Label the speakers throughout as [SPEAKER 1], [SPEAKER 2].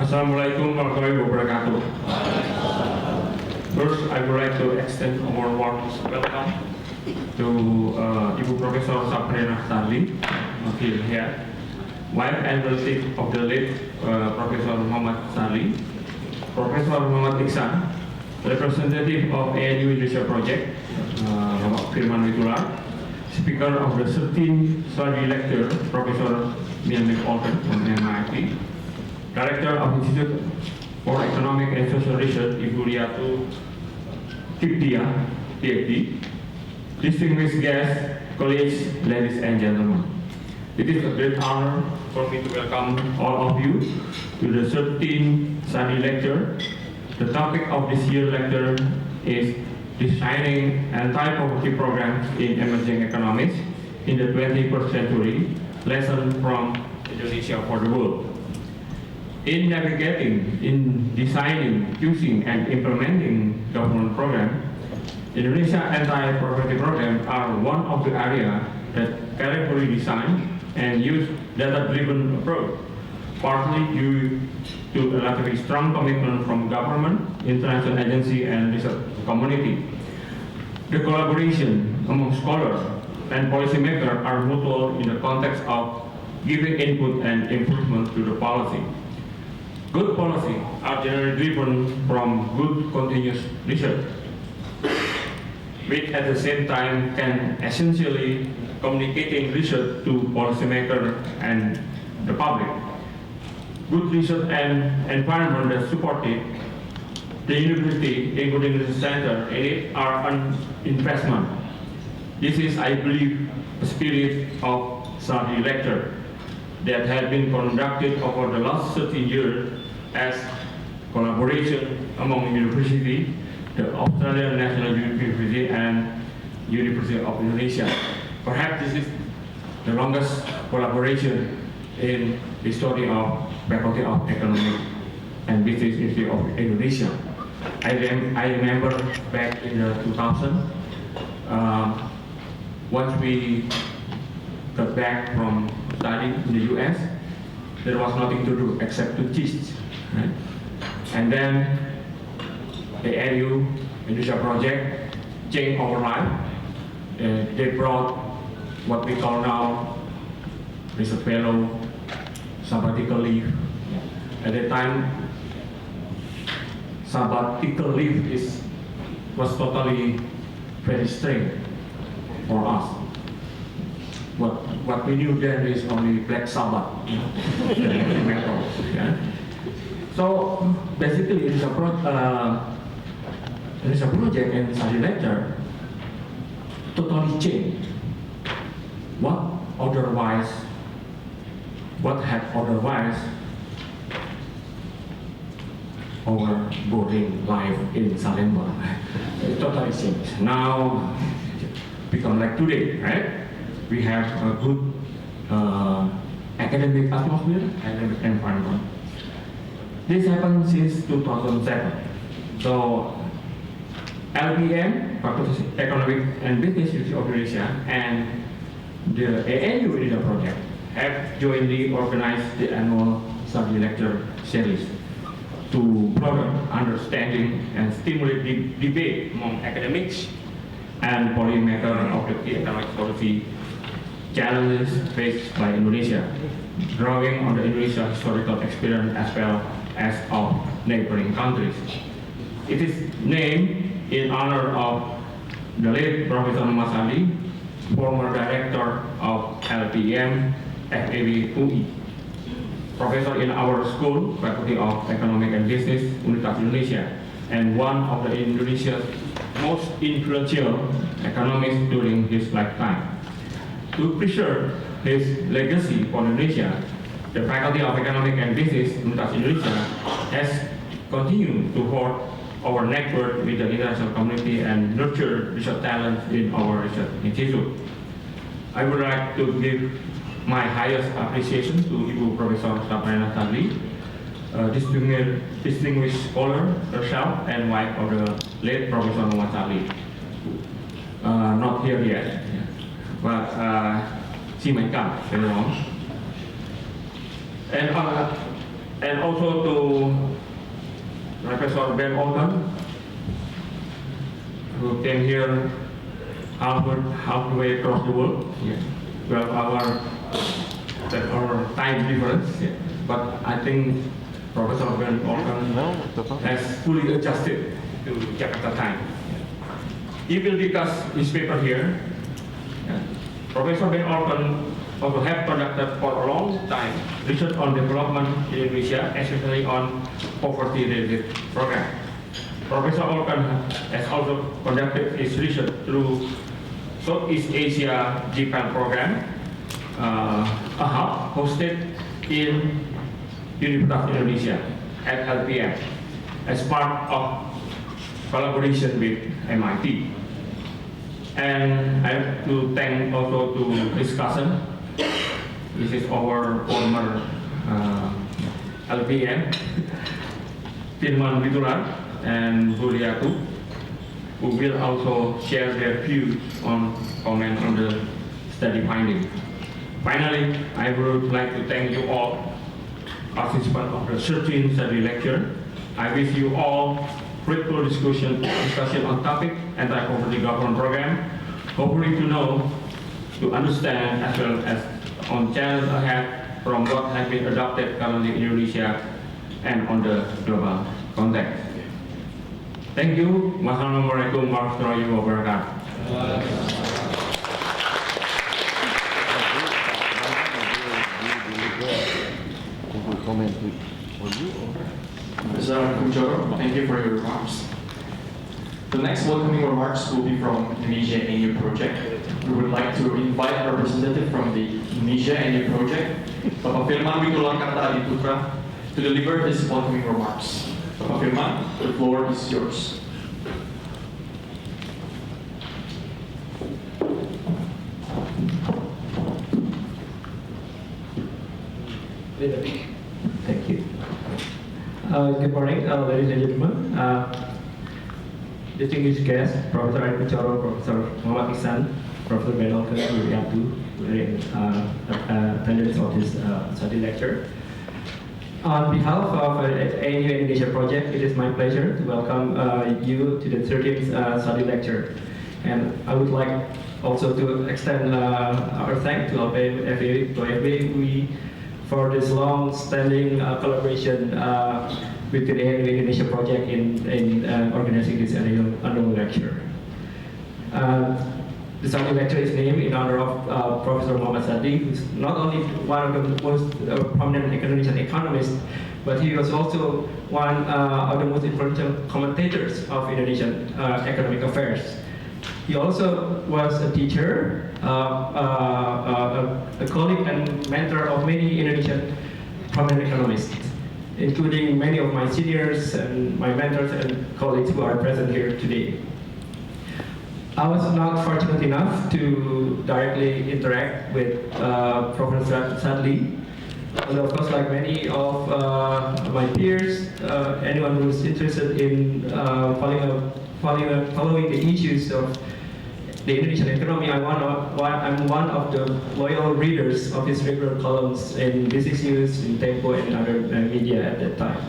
[SPEAKER 1] Assalamualaikum warahmatullahi wabarakatuh. First, I would like to extend a warm welcome to Ibu Profesor Sadli here, wife and relative of the late Professor Muhammad Sadli, Professor Muhammad Iksan, representative of ANU Indonesia Project, Bapak Firman Witular, Speaker of the 13th Sadli Lecture, Professor Benjamin Olken from MIT, Director of Institute for Economic and Social Research, Ibu Liatu Tiptia, PhD, distinguished guests, colleagues, ladies and gentlemen. It is a great honor for me to welcome all of you to the 13th Sadli Lecture. The topic of this year's lecture is Designing Anti-Poverty Programs in Emerging Economies in the 21st Century, Lessons from Indonesia for the World. In navigating, in designing, choosing, and implementing government programs, Indonesia anti-poverty programs are one of the areas that carefully design and use data-driven approach, partly due to a relatively strong commitment from government, international agency, and research community. The collaboration among scholars and policymakers are mutual in the context of giving input and improvement to the policy. Good policy are generally driven from good continuous research, which at the same time can essentially communicating research to policymakers and the public. Good research and environment that support it, the university, including the center in it, are an investment. This is, I believe, the spirit of Sadli Lecture that has been conducted over the last 30 years as collaboration among university, the Australian National University and University of Indonesia. Perhaps this is the longest collaboration in the history of Faculty of Economics and Business University of Indonesia. I remember back in the 2000, once we got back from studying in the US, there was nothing to do except to teach. Right? And then the ANU Indonesia Project changed our life. They brought what we call now research fellow, sabbatical leave. At the time, sabbatical leave was totally very strange for us. What we knew then is only Black Sabbath, metal. Yeah? So basically, it is a project and Sadli Lecture totally changed what had otherwise our boring life in Salemba. It totally changed. Now, become like today, right? We have a good academic atmosphere, academic environment. This happened since 2007. So, LPM, Faculty of Economic and Business University of Indonesia, and the ANU Indonesia Project have jointly organized the annual Sadli Lecture series to broaden understanding and stimulate debate among academics and policymakers of the key economic policy challenges faced by Indonesia, drawing on the Indonesia historical experience as well as of neighboring countries. It is named in honor of the late Professor Muhammad Sadli, former director of LPM FAB UI, professor in our school, Faculty of Economic and Business, Universitas Indonesia, and one of the Indonesia's most influential economists during his lifetime. To preserve his legacy for Indonesia, the Faculty of Economic and Business, Universitas Indonesia, has continued to hold our network with the international community and nurture research talent in our research institute. I would like to give my highest appreciation to Ibu Professor Sadli, distinguished scholar herself and wife of the late Professor Muhammad Sadli. Not here yet, but she might come later on. And And also to Professor Ben Olken, who came here halfway across the world. Yeah. Well, our time difference, yeah. But I think Professor Ben Olken has fully adjusted to Jakarta time. He will discuss his paper here. Yeah. Professor Ben Olken also have conducted for a long time research on development in Indonesia, especially on poverty-related programs. Professor Olken has also conducted his research through Southeast Asia JPAL program, a hub hosted in University of Indonesia at LPM as part of collaboration with MIT. And I have to thank also to his cousin. This is our former LPM, Firman Bitular and Buliatu, who will also share their views on comment on the study finding. Finally, I would like to thank you all participants of the 13th study lecture. I wish you all fruitful discussion on topic anti-poverty government program. Hopefully to know, to understand as well as on challenges ahead from what has been adopted currently in Indonesia and on the global context. Thank you. Wassalamualaikum warahmatullahi wabarakatuh.
[SPEAKER 2] Mr. Kunchoro, thank you for your remarks. The next welcoming remarks will be from Indonesia NU Project. We would like to invite a representative from the Indonesia NU Project, Bapak Firman Witular Kartaadiputra, to deliver his welcoming remarks. Bapak Firman, the floor is yours.
[SPEAKER 3] Thank you. Good morning, ladies and gentlemen. Distinguished guests, Professor Kuchoro, Professor Muhammad Ihsan, Professor Ben Olken, in attendance of this study lecture. On behalf of ANU Indonesia Project, it is my pleasure to welcome you to the 13th study lecture. And I would like also to extend our thanks to FAB for this long-standing collaboration with the ANU Indonesia Project in organizing this annual lecture. The study lecture is named in honor of Professor Muhammad Sadli, who is not only one of the most prominent Indonesian economists, but he was also one of the most influential commentators of Indonesian economic affairs. He also was a teacher, a colleague and mentor of many Indonesian prominent economists, including many of my seniors and my mentors and colleagues who are present here today. I was not fortunate enough to directly interact with Professor Sadli, although of course, like many of my peers, anyone who is interested in following the issues of the Indonesian economy, I'm one of the loyal readers of his regular columns in Business News, in Tempo, and other media at that time.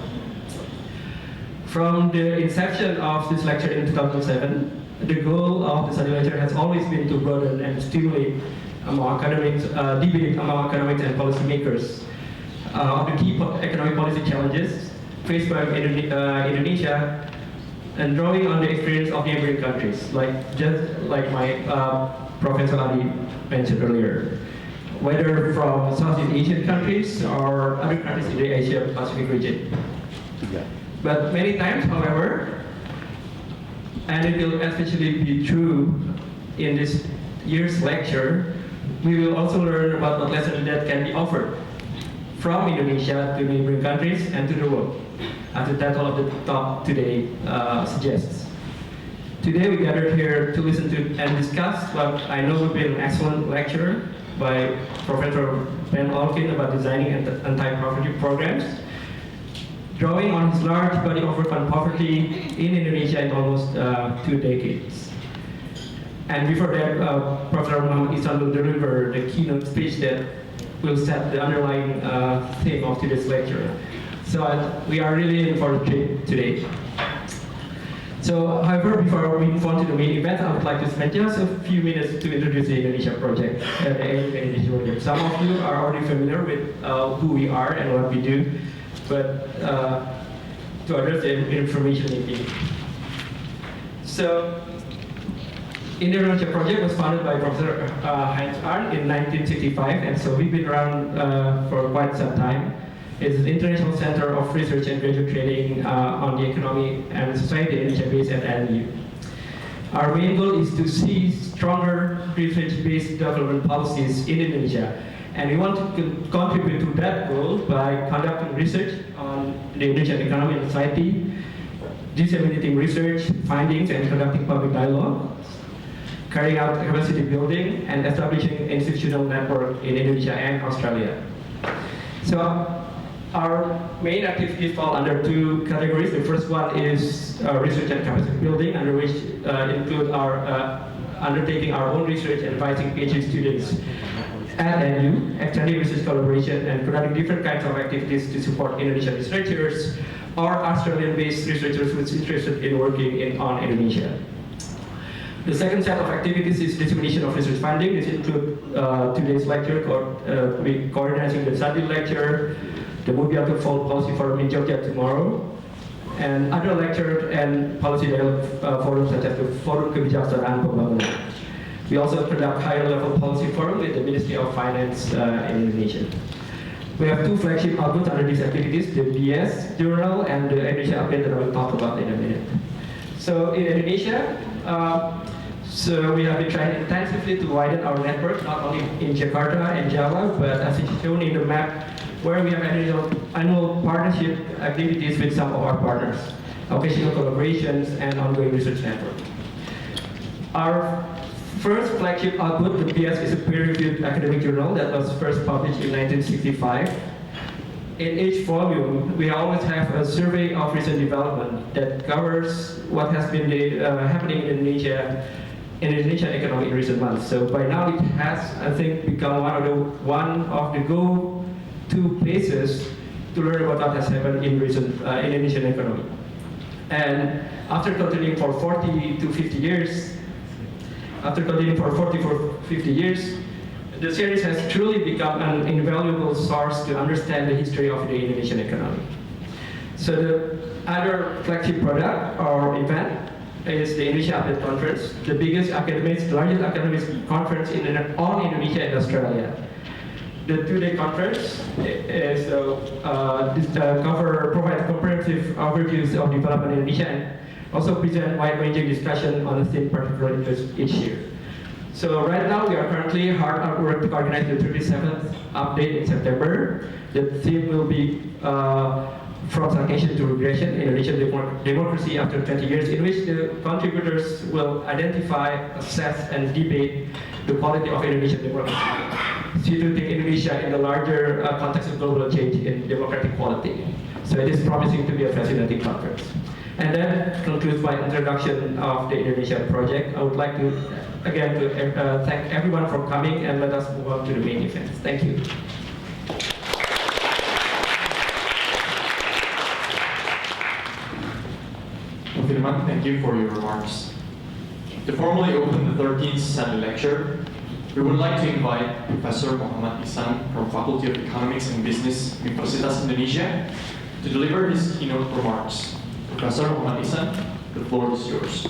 [SPEAKER 3] From the inception of this lecture in 2007, the goal of the study lecture has always been to broaden and stimulate debate among academics and policymakers of the key economic policy challenges faced by Indonesia, and drawing on the experience of neighboring countries, just like my Professor Ali mentioned earlier, whether from Southeast Asian countries or other countries in the Asia Pacific region. But many times, however, and it will especially be true in this year's lecture, we will also learn about what lessons that can be offered from Indonesia to neighboring countries and to the world, as the title of the talk today suggests. Today we gathered here to listen to and discuss what I know will be an excellent lecture by Professor Ben Olken about designing anti-poverty programs, drawing on his large body of work on poverty in Indonesia in almost 2 decades. And before that, Professor Muhammad Ihsan will deliver the keynote speech that will set the underlying theme of today's lecture. So we are really in for the trip today. So, however, before we move on to the main event, I would like to spend just a few minutes to introduce the Indonesia project. Some of you are already familiar with who we are and what we do, but to others, the information is needed. So, Indonesia project was founded by Professor Heinz Arndt in 1965, and so we've been around for quite some time. It's an international center of research and graduate training on the economy and society in Indonesia based at NU. Our main goal is to see stronger research-based development policies in Indonesia, and we want to contribute to that goal by conducting research on the Indonesian economy and society, disseminating research findings and conducting public dialogue, carrying out capacity building, and establishing institutional network in Indonesia and Australia. So our main activities fall under two categories. The first one is research and capacity building, under which include our undertaking our own research and advising PhD students at NU, extending research collaboration, and conducting different kinds of activities to support Indonesian researchers or Australian-based researchers who are interested in working on Indonesia. The second set of activities is dissemination of research funding. This includes today's lecture, coordinating the Sadli lecture, the Mubiatu Fall Policy Forum in Jogja tomorrow, and other lecture and policy dialogue forums such as the Forum Kebijaksanaan Pembangunan. We also conduct higher level policy forum with the Ministry of Finance in Indonesia. We have two flagship outlets under these activities, the BIES journal and the Indonesia update that I will talk about in a minute. So in Indonesia, so we have been trying intensively to widen our network, not only in Jakarta and Java, but as it's shown in the map, where we have annual partnership activities with some of our partners, occasional collaborations, and ongoing research network. Our first flagship output, the BIES, is a peer-reviewed academic journal that was first published in 1965. In each volume, we always have a survey of recent development that covers what has been happening in Indonesian economy in recent months. So by now it has, I think, become one of the go-to places to learn about what has happened in recent Indonesian economy. And after continuing for 40 to 50 years, the series has truly become an invaluable source to understand the history of the Indonesian economy. So the other flagship product or event is the Indonesia Update Conference, the largest academic conference on Indonesia and Australia. The two-day conference is provide comprehensive overviews of development in Indonesia and also present wide-ranging discussion on the same particular interest each year. So right now we are currently hard at work to organize the 37th update in September. The theme will be from stagnation to regression, Indonesian democracy after 20 years, in which the contributors will identify, assess, and debate the quality of Indonesian democracy, situating Indonesia in the larger context of global change in democratic quality. So it is promising to be a fascinating conference. And that concludes my introduction of the Indonesia project. I would like to, again, thank everyone for coming, and let us move on to the main event. Thank you.
[SPEAKER 2] Firman, thank you for your remarks. To formally open the 13th Sadli lecture, we would like to invite Professor Muhammad Ihsan from Faculty of Economics and Business, Universitas Indonesia, to deliver his keynote remarks. Professor Muhammad Ihsan, the floor is yours.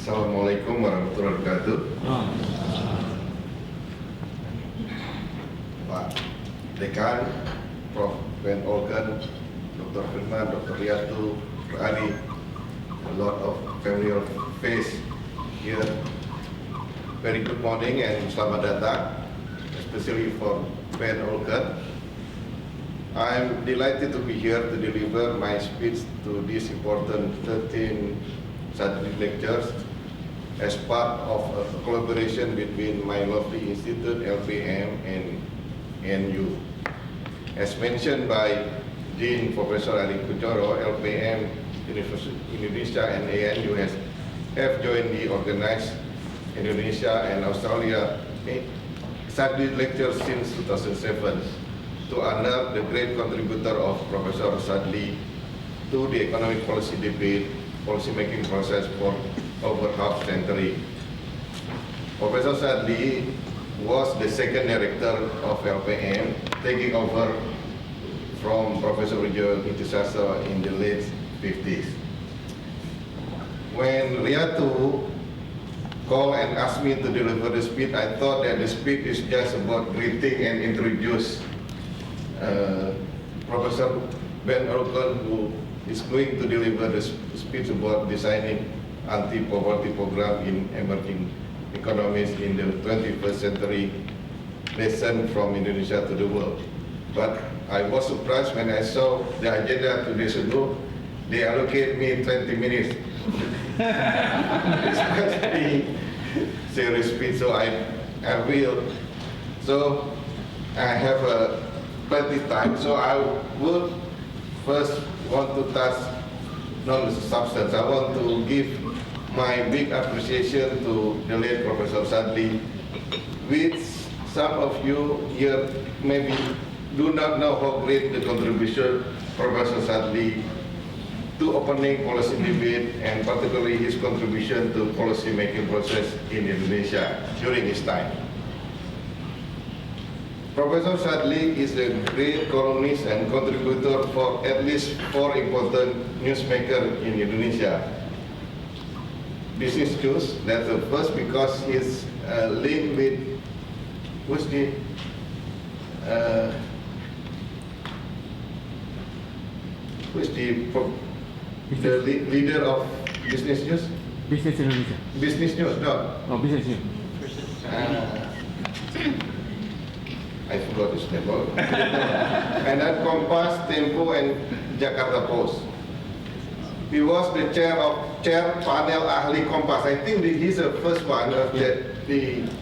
[SPEAKER 4] Assalamualaikum warahmatullahi wabarakatuh. Pak Dekan, Prof. Ben Olken, Dr. Firman, Dr. Riyatu, Dr. Ali, a lot of familiar face here. Very good morning and selamat datang, especially for Ben Olken. I'm delighted to be here to deliver my speech to this important 13 Sadli lectures as part of a collaboration between my lovely institute, LPM, and NU. As mentioned by Dean Professor Ali Kuchoro, LPM, University Indonesia and ANUS have jointly organized Indonesia and Australia Sadli lectures since 2007 to honor the great contributor of Professor Sadli to the economic policy debate, policy-making process for over half century. Professor Sadli was the second director of LPM, taking over from Professor Wijaya Intisasa in the late 50s. When Riyatu called and asked me to deliver the speech, I thought that the speech is just about greeting and introduce Professor Ben Olken, who is going to deliver the speech about designing anti-poverty program in emerging economies in the 21st century, lesson from Indonesia to the world. But I was surprised when I saw the agenda 2 days ago. They allocate me 20 minutes. It's supposed to be serious speech, so I will. So I have plenty time. So I would first want to touch not the substance. I want to give my big appreciation to the late Professor Sadli, which some of you here maybe do not know how great the contribution Professor Sadli to opening policy debate and particularly his contribution to policy making process in Indonesia during his time. Professor Sadli is a great columnist and contributor for at least 4 important newsmakers in Indonesia. Business News, that's the first because he's linked with, who's the leader of Business News?
[SPEAKER 5] Business Indonesia.
[SPEAKER 4] Business News, no.
[SPEAKER 5] Oh, Business News.
[SPEAKER 4] I forgot his name. And then Kompas, Tempo, and Jakarta Post. He was the chair panel ahli Kompas. I think he's the first one of the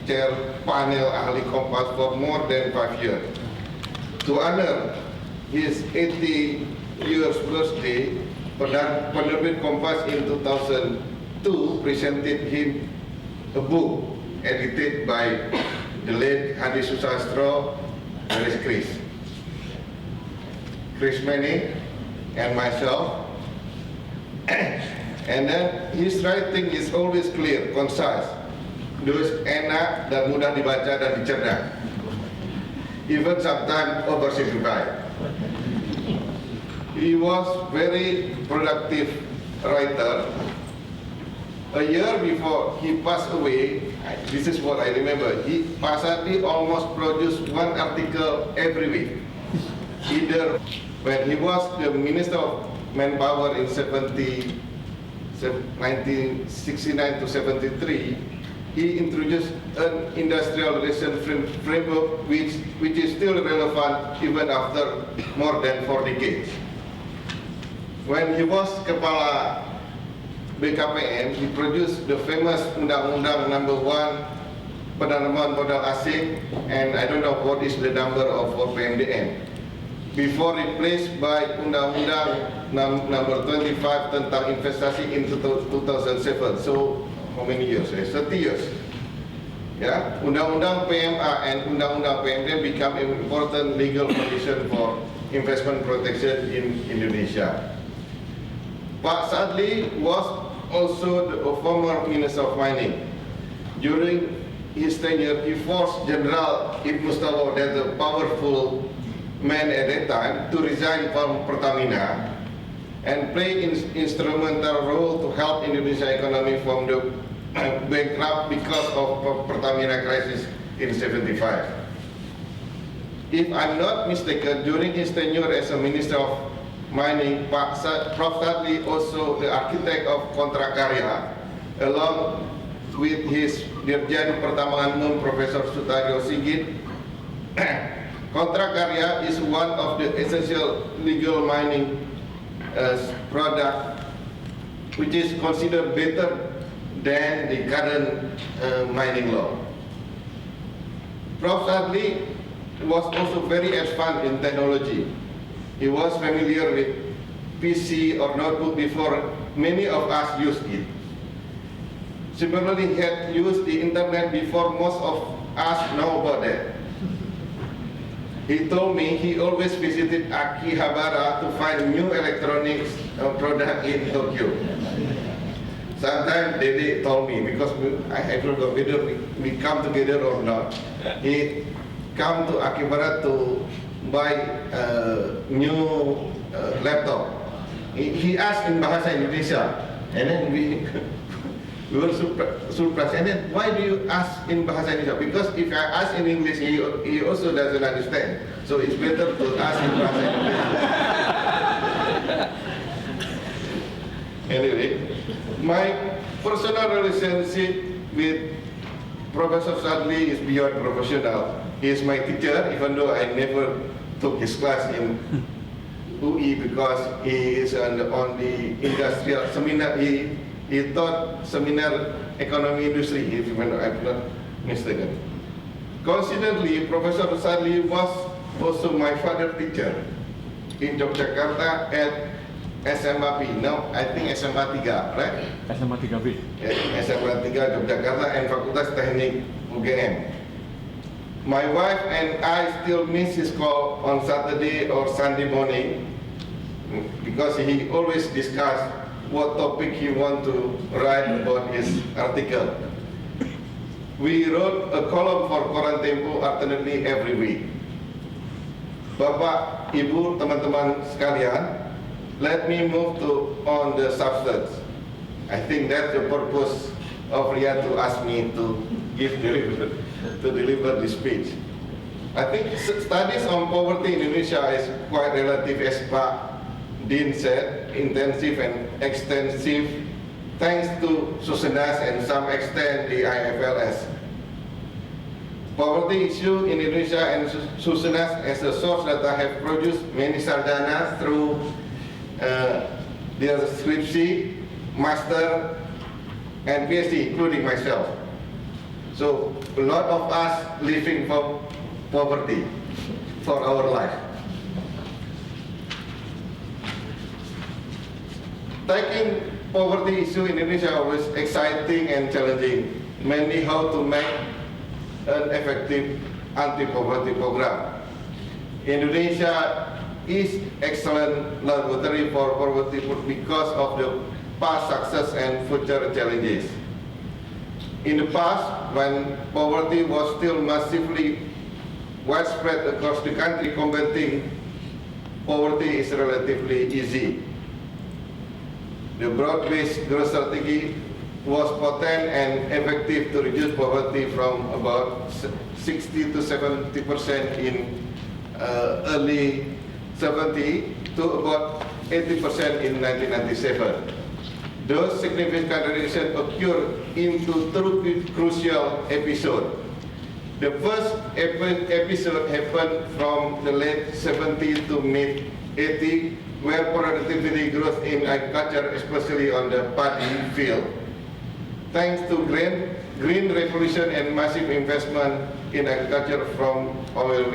[SPEAKER 4] chair panel ahli Kompas for more than 5 years. To honor his 80 years birthday, Penerbit Kompas in 2002 presented him a book edited by the late Hadi Susastro, there is Chris Manning, and myself. And then his writing is always clear, concise, terus enak dan mudah dibaca dan dicerna. Even sometimes oversimplified. He was very productive writer. A year before he passed away, this is what I remember, Sadli almost produced 1 article every week. Either when he was the Minister of Manpower in 1969 to 73, he introduced an industrial relation framework which is still relevant even after more than 4 decades. When he was Kepala BKPM, he produced the famous Undang-Undang number 1, penanaman modal asing, and I don't know what is the number of for PMDN, before replaced by Undang-Undang number 25 tentang investasi in 2007. So how many years? 30 years. Yeah, Undang-Undang PMA and Undang-Undang PMD become an important legal condition for investment protection in Indonesia. Pak Sadli was also the former Minister of Mining. During his tenure, he forced General Ibn Mustafa, that's a powerful man at that time, to resign from Pertamina and play instrumental role to help Indonesia economy from the bankrupt because of Pertamina crisis in 75. If I'm not mistaken, during his tenure as a Minister of Mining, Prof. Sadli also the architect of kontrak karya, along with his Dirjen Pertambangan Umum Profesor Sutaryo Sigit. Kontrak karya is one of the essential legal mining product which is considered better than the current mining law. Prof. Sadli was also very advanced in technology. He was familiar with PC or notebook before many of us used it. Similarly, he had used the internet before most of us know about that. He told me he always visited Akihabara to find new electronics product in Tokyo. Sometimes Dede told me, because I don't know whether we come together or not, he come to Akihabara to buy a new laptop. He asked in Bahasa Indonesia, and then we were surprised. And then, why do you ask in Bahasa Indonesia? Because if I ask in English, he also doesn't understand. So it's better to ask in Bahasa Indonesia. Anyway, my personal relationship with Professor Sadli is beyond professional. He is my teacher, even though I never took his class in UI because he is on the industrial seminar. He taught seminar economy industry, if I'm not mistaken. Coincidentally, Professor Sadli was also my father teacher in Yogyakarta at SMA-P. Now, I think SMA 3, right?
[SPEAKER 5] SMA 3B.
[SPEAKER 4] SMA 3 Yogyakarta and Fakultas Teknik UGM. My wife and I still miss his call on Saturday or Sunday morning because he always discussed what topic he want to write about his article. We wrote a column for Koran Tempo alternately every week. Bapak, Ibu, teman-teman sekalian, let me move on the substance. I think that's the purpose of Riyad to ask me to deliver this speech. I think studies on poverty in Indonesia is quite relative, as Pak Dean said, intensive and extensive, thanks to Subsidies and some extent the IFLS. Poverty issue in Indonesia and Subsidies as a source data have produced many sarjana through their skripsi, master, and PhD, including myself. So a lot of us living from poverty for our life. Tackling poverty issue in Indonesia was exciting and challenging, mainly how to make an effective anti-poverty program. Indonesia is excellent laboratory for poverty because of the past success and future challenges. In the past, when poverty was still massively widespread across the country, combating poverty is relatively easy. The broad-based growth strategy was potent and effective to reduce poverty from about 60 to 70% in early 70 to about 80% in 1997. Those significant reductions occurred into two crucial episodes. The first episode happened from the late 70s to mid 80s, where productivity growth in agriculture, especially on the paddy field, thanks to green revolution and massive investment in agriculture from oil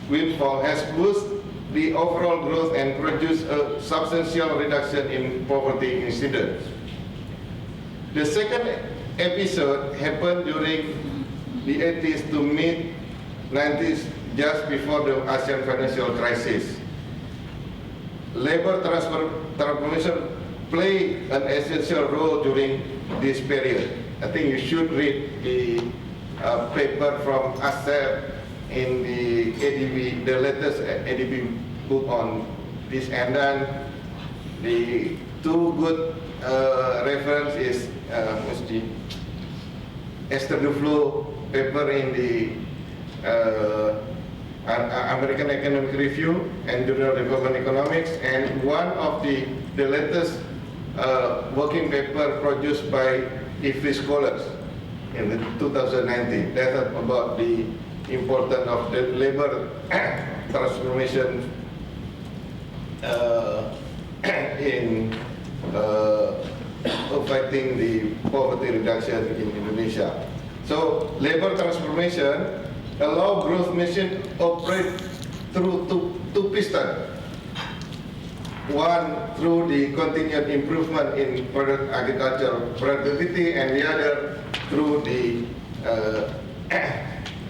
[SPEAKER 4] windfall, has boosted the overall growth and produced a substantial reduction in poverty incidence. The second episode happened during the 80s to mid-90s, just before the Asian financial crisis. Labor transformation played an essential role during this period. I think you should read the paper from ASEP in the ADB, the latest ADB book on this. And then the two good reference is Esther Duflo paper in the American Economic Review and Journal of Development Economics, and one of the latest working paper produced by IFRI scholars in the 2019. That's about the importance of the labor transformation in fighting the poverty reduction in Indonesia. So labor transformation allow growth machine operate through two two pistons. One through the continued improvement in product agriculture productivity, and the other through the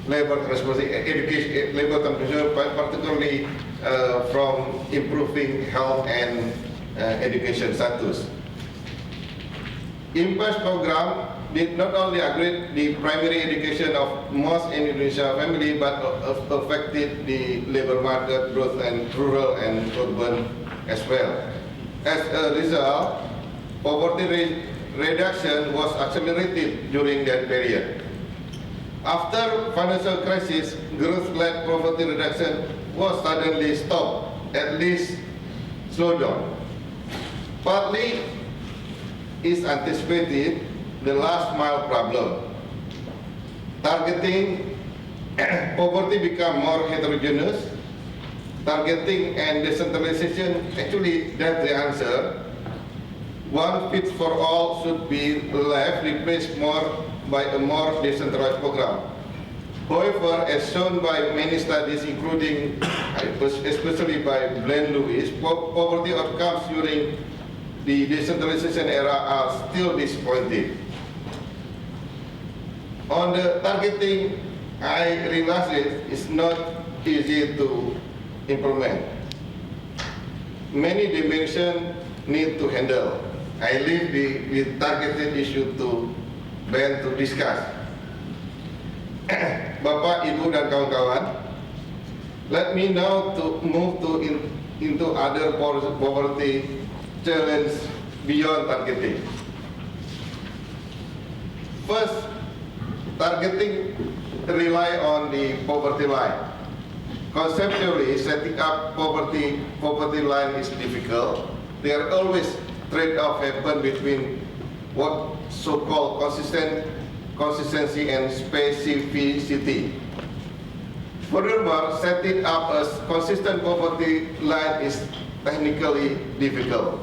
[SPEAKER 4] labor transportation, education, labor transportation, particularly from improving health and education status. IMPAS program did not only upgrade the primary education of most Indonesian family, but affected the labor market growth and rural and urban as well. As a result, poverty reduction was accelerated during that period. After financial crisis, growth-led poverty reduction was suddenly stopped, at least slowed down. Partly is anticipated the last mile problem. Targeting poverty become more heterogeneous. Targeting and decentralization, actually that's the answer. One fits for all should be left, replaced more by a more decentralized program. However, as shown by many studies, including especially by Glenn Lewis, poverty outcomes during the decentralization era are still disappointing. On the targeting, I realize it's not easy to implement. Many dimensions need to handle. I leave the targeted issue to Ben to discuss. Bapak, Ibu, dan kawan-kawan, let me now to move into other poverty challenge beyond targeting. First, targeting rely on the poverty line. Conceptually, setting up poverty line is difficult. There are always trade-off happen between what so-called consistency and specificity. Furthermore, setting up a consistent poverty line is technically difficult.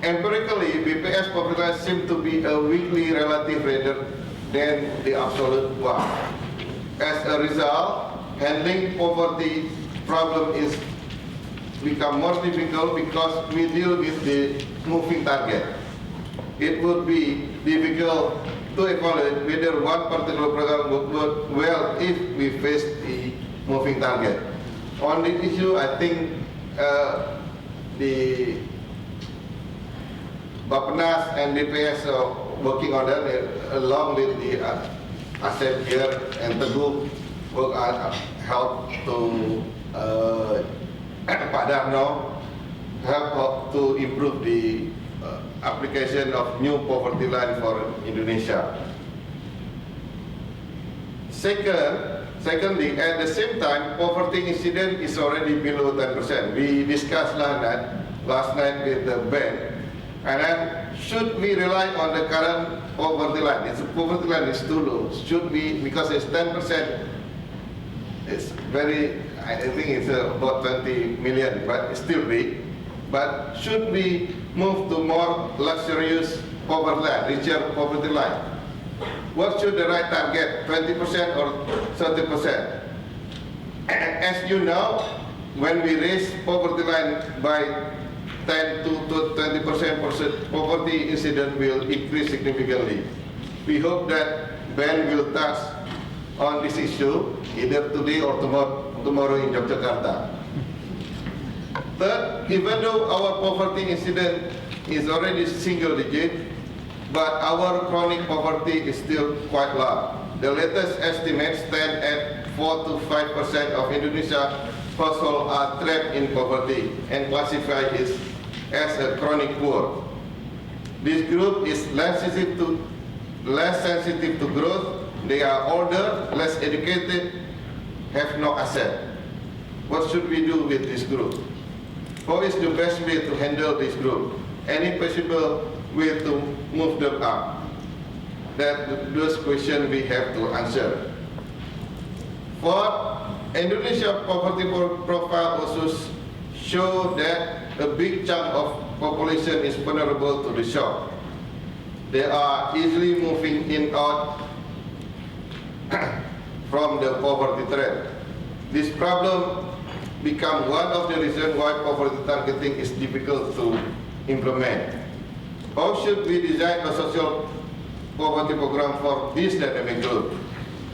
[SPEAKER 4] Empirically, BPS poverty line seems to be a weakly relative rather than the absolute one. As a result, handling poverty problem is become more difficult because we deal with the moving target. It would be difficult to evaluate whether one particular program would work well if we face the moving target. On this issue, I think the Bappenas and BPS are working on that along with the Asep here and Teguh work help to Pak Darno help to improve the application of new poverty line for Indonesia. Secondly, at the same time, poverty incidence is already below 10%. We discussed last night with the bank. And then, should we rely on the current poverty line? If the poverty line is too low, should we, because it's 10%, it's very, I think it's about 20 million, but it's still big. But should we move to more luxurious poverty line, richer poverty line? What should the right target, 20% or 30%? As you know, when we raise poverty line by 10 to 20%, poverty incidence will increase significantly. We hope that Ben will touch on this issue either today or tomorrow in Yogyakarta. Third, even though our poverty incidence is already single digit, but our chronic poverty is still quite low. The latest estimates stand at 4 to 5% of Indonesia households are trapped in poverty and classified as a chronic poor. This group is less sensitive to growth. They are older, less educated, have no asset. What should we do with this group? How is the best way to handle this group? Any possible way to move them up? Those questions we have to answer. Fourth, Indonesia poverty profile also show that a big chunk of population is vulnerable to the shock. They are easily moving in out from the poverty trap. This problem becomes one of the reasons why poverty targeting is difficult to implement. How should we design a social poverty program for this dynamic group?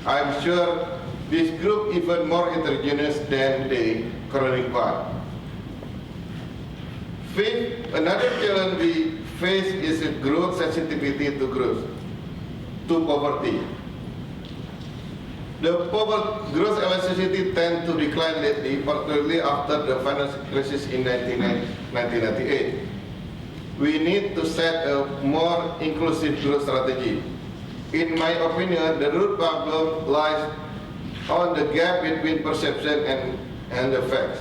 [SPEAKER 4] I'm sure this group even more heterogeneous than the chronic one. Fifth, another challenge we face is a growth sensitivity to poverty. The growth elasticity tends to decline lately, particularly after the financial crisis in 1998. We need to set a more inclusive growth strategy. In my opinion, the root problem lies on the gap between perception and the facts.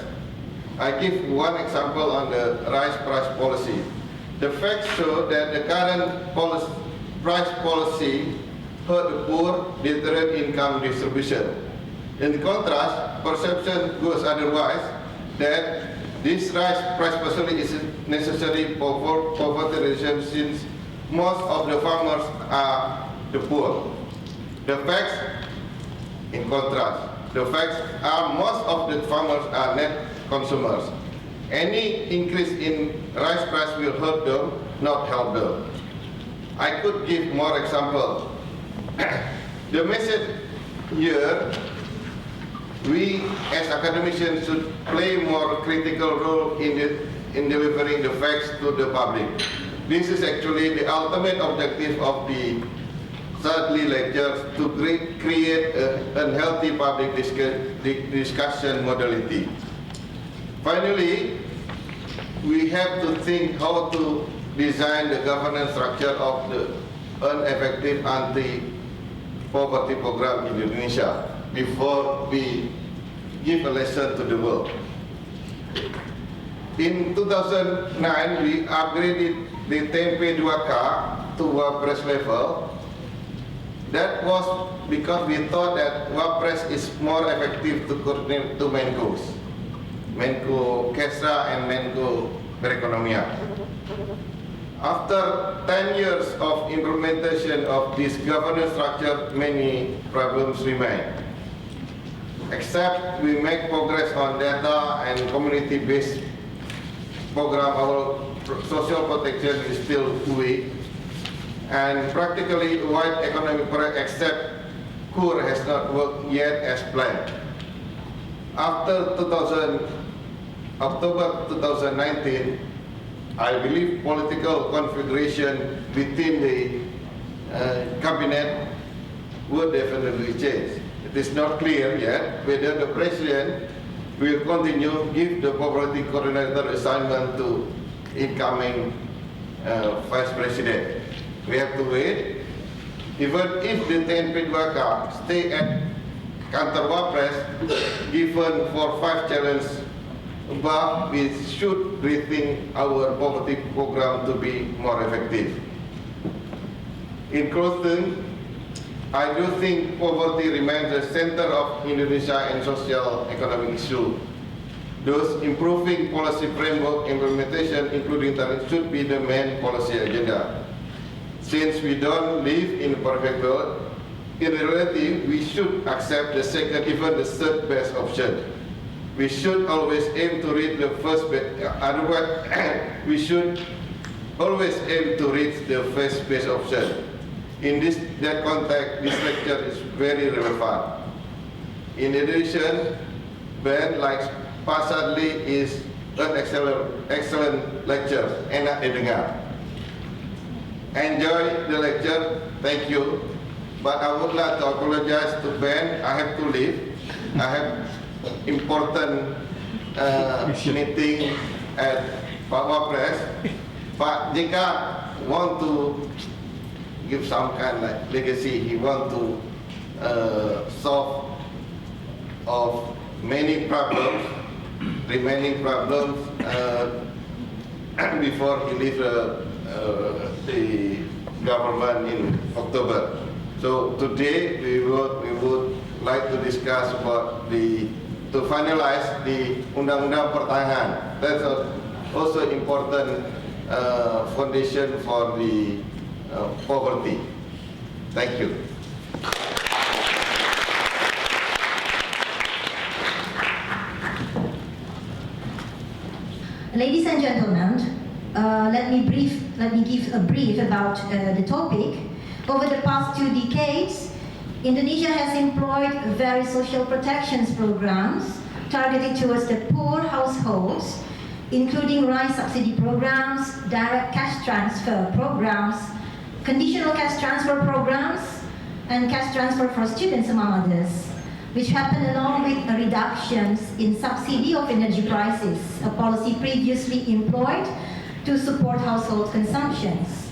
[SPEAKER 4] I give one example on the rice price policy. The facts show that the current price policy hurt the poor, deteriorate income distribution. In contrast, perception goes otherwise, that this rice price policy is necessary for poverty reduction since most of the farmers are the poor. The facts, in contrast, the facts are most of the farmers are net consumers. Any increase in rice price will hurt them, not help them. I could give more examples. The message here, we as academicians should play more critical role in delivering the facts to the public. This is actually the ultimate objective of the Sadli lectures, to create a healthy public discussion modality. Finally, we have to think how to design the governance structure of the ineffective anti-poverty program in Indonesia before we give a lesson to the world. In 2009, we upgraded the Tempe 2K to WAPRES level. That was because we thought that WAPRES is more effective to coordinate two Menkos, Menko Kesra and Menko Perekonomian. After 10 years of implementation of this governance structure, many problems remain. Except we make progress on data and community-based program, our social protection is still weak, and practically wide economic project except KUR has not worked yet as planned. After October 2019, I believe political configuration within the cabinet will definitely change. It is not clear yet whether the president will continue give the poverty coordinator assignment to incoming vice president. We have to wait. Even if the TNP 2K stay at Kantor Wapres, given for 5 challenges above, we should rethink our poverty program to be more effective. In closing, I do think poverty remains the center of Indonesia and social economic issue. Thus, improving policy framework implementation, including talent, should be the main policy agenda. Since we don't live in a perfect world, in reality, we should accept the second, even the third best option. We should always aim to reach the first best, otherwise, we should always aim to reach the first best option. In that context, this lecture is very relevant. In addition, Ben, like Pak Sadli, is an excellent lecture, enak didengar. Enjoy the lecture, thank you. But I would like to apologize to Ben. I have to leave. I have important meeting at Pak Wapres. Pak Jika want to give some kind of legacy. He want to solve of many problems, remaining problems before he leave the government in October. So today we would like to discuss about to finalize the Undang-Undang Pertahanan. That's also important foundation for the poverty. Thank you.
[SPEAKER 5] Ladies and gentlemen, let me give a brief about the topic. Over the past 2 decades, Indonesia has employed various social protections programs targeted towards the poor households, including rice subsidy programs, direct cash transfer programs, conditional cash transfer programs, and cash transfer for students, among others, which happened along with reductions in subsidy of energy prices, a policy previously employed to support household consumptions.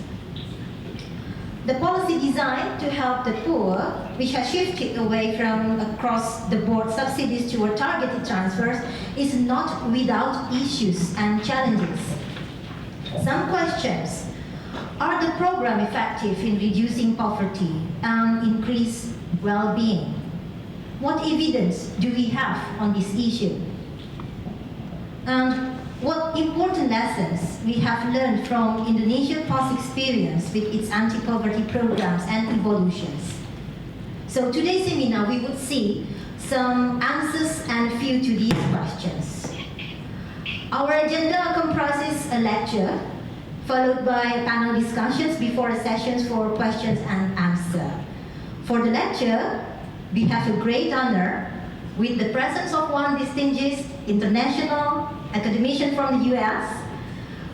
[SPEAKER 5] The policy designed to help the poor, which has shifted away from across-the-board subsidies toward targeted transfers, is not without issues and challenges. Some questions. Are the program effective in reducing poverty and increase well-being? What evidence do we have on this issue? And what important lessons we have learned from Indonesia's past experience with its anti-poverty programs and evolutions? So today's seminar, we would see some answers and few to these questions. Our agenda comprises a lecture, followed by panel discussions before sessions for questions and answer. For the lecture, we have a great honor with the presence of one distinguished international academician from the US,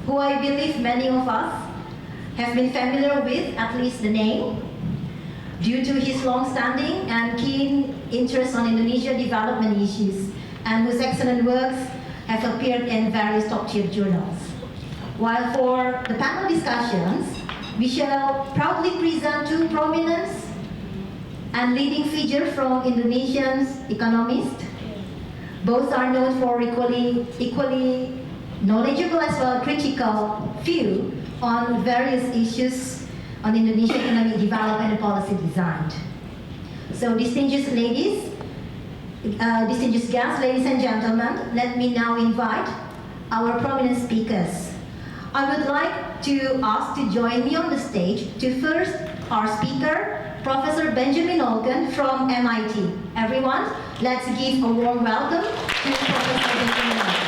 [SPEAKER 5] who I believe many of us have been familiar with, at least the name, due to his long-standing and keen interest on Indonesia development issues, and whose excellent works have appeared in various top-tier journals. While for the panel discussions, we shall proudly present 2 prominent and leading figures from Indonesian economists. Both are known for equally knowledgeable as well critical view on various issues on Indonesian economic development and policy design. So distinguished ladies, distinguished guests, ladies and gentlemen, let me now invite our prominent speakers. I would like to ask to join me on the stage to first our speaker, Professor Benjamin Olken from MIT. Everyone, let's give a warm welcome to Professor Benjamin Olken.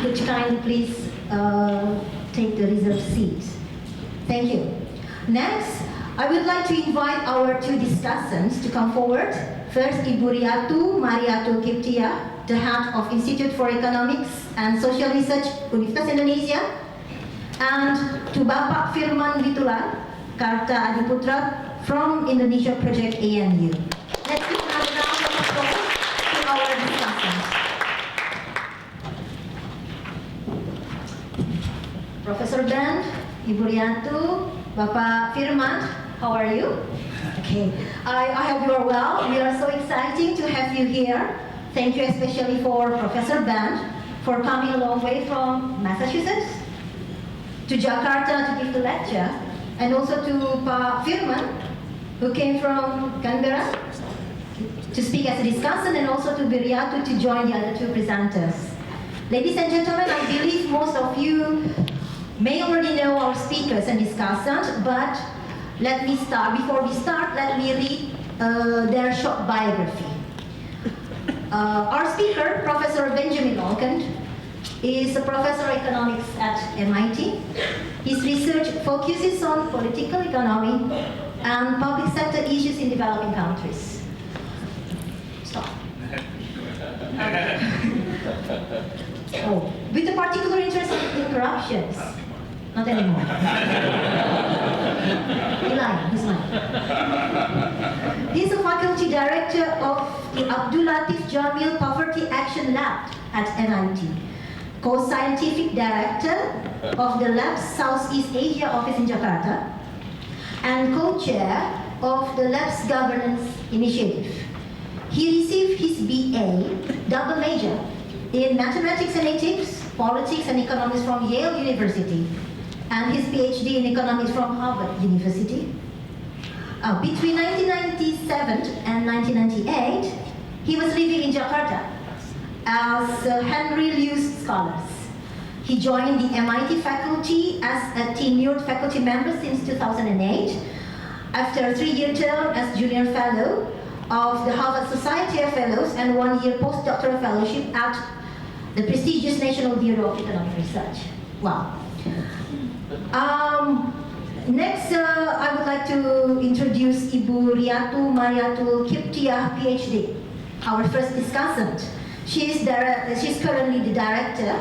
[SPEAKER 5] Could you kindly please take the reserved seat? Thank you. Next, I would like to invite our 2 discussants to come forward. First, Ibu Riatu Mariatu Kiptia, the head of Institute for Economics and Social Research, Universitas Indonesia, and to Bapak Firman Witular Karta Adiputra from Indonesia Project ANU. Let's give another round of applause to our discussants. Professor Ben, Ibu Riatu, Bapak Firman, how are you? Okay, I hope you are well. We are so excited to have you here. Thank you especially for Professor Ben for coming a long way from Massachusetts to Jakarta to give the lecture, and also to Pak Firman, who came from Canberra to speak as a discussant, and also to Biriatu to join the other 2 presenters. Ladies and gentlemen, I believe most of you may already know our speakers and discussants, but let me start. Before we start, let me read their short biography. Our speaker, Professor Benjamin Olken, is a professor of economics at MIT. His research focuses on political economy and public sector issues in developing countries. Stop. Oh, with a particular interest in corruptions. Not anymore. Who's lying? He's a faculty director of the Abdul Latif Jamil Poverty Action Lab at MIT, co-scientific director of the lab's Southeast Asia office in Jakarta, and co-chair of the lab's governance initiative. He received his BA, double major, in mathematics and ethics, politics and economics from Yale University, and his PhD in economics from Harvard University. Between 1997 and 1998, he was living in Jakarta as Henry Lewis Scholars. He joined the MIT faculty as a tenured faculty member since 2008. After a 3-year term as junior fellow, of the Harvard Society of Fellows and 1-year postdoctoral fellowship at the prestigious National Bureau of Economic Research. Wow. Next, I would like to introduce Ibu Riatu Mariatul Kiptiah, PhD, our first discussant. She's currently the director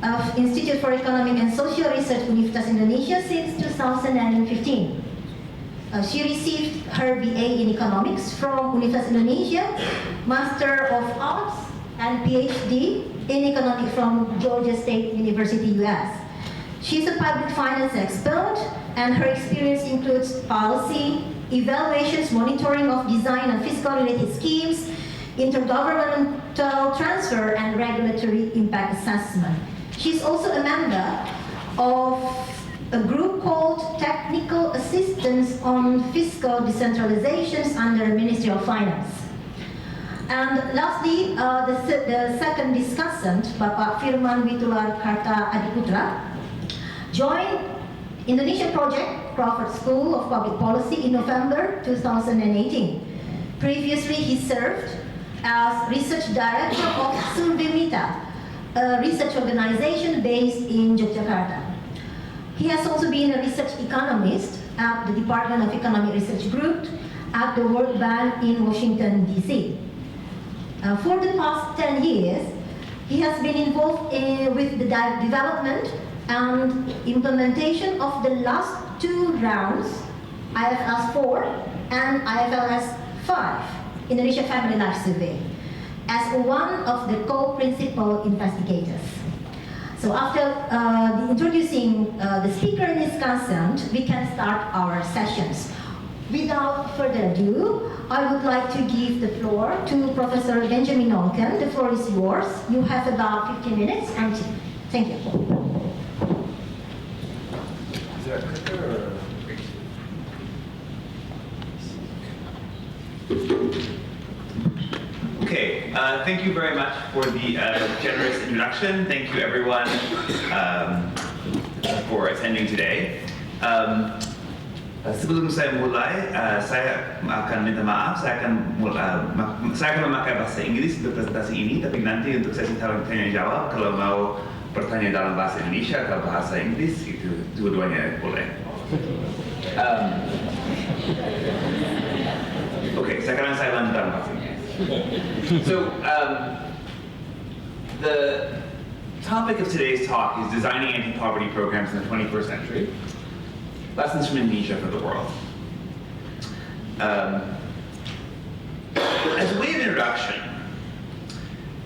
[SPEAKER 5] of Institute for Economic and Social Research, Universitas Indonesia, since 2015. She received her BA in Economics from Universitas Indonesia, Master of Arts and PhD in Economics from Georgia State University, US. She's a public finance expert, and her experience includes policy, evaluations, monitoring of design and fiscal-related schemes, intergovernmental transfer, and regulatory impact assessment. She's also a member of a group called Technical Assistance on Fiscal Decentralizations under Ministry of Finance. And lastly, the second discussant, Bapak Firman Witular Karta Adiputra, joined Indonesian project, Crawford School of Public Policy, in November 2018. Previously, he served as research director of Surbimita, a research organization based in Yogyakarta. He has also been a research economist at the Department of Economic Research Group at the World Bank in Washington, D.C. For the past 10 years, he has been involved with the development and implementation of the last 2 rounds, IFLS 4 and IFLS 5, Indonesia Family Life Survey, as one of the co-principal investigators. So after introducing the speaker and discussant, we can start our sessions. Without further ado, I would like to give the floor to Professor Benjamin Olken. The floor is yours. You have about 15 minutes, and thank you.
[SPEAKER 4] Is that quicker
[SPEAKER 6] Okay, thank you very much for the generous introduction. Thank you everyone for attending today. Sebelum saya mulai, saya akan minta maaf, saya akan memakai bahasa Inggris untuk presentasi ini, tapi nanti untuk sesi tanya jawab, kalau mau bertanya dalam bahasa Indonesia atau bahasa Inggris, itu dua-duanya boleh. Oke, sekarang saya lanjut dalam bahasa Inggris. So, the topic of today's talk is designing anti-poverty programs in the 21st century. Lessons from Indonesia for the world. As a way of introduction,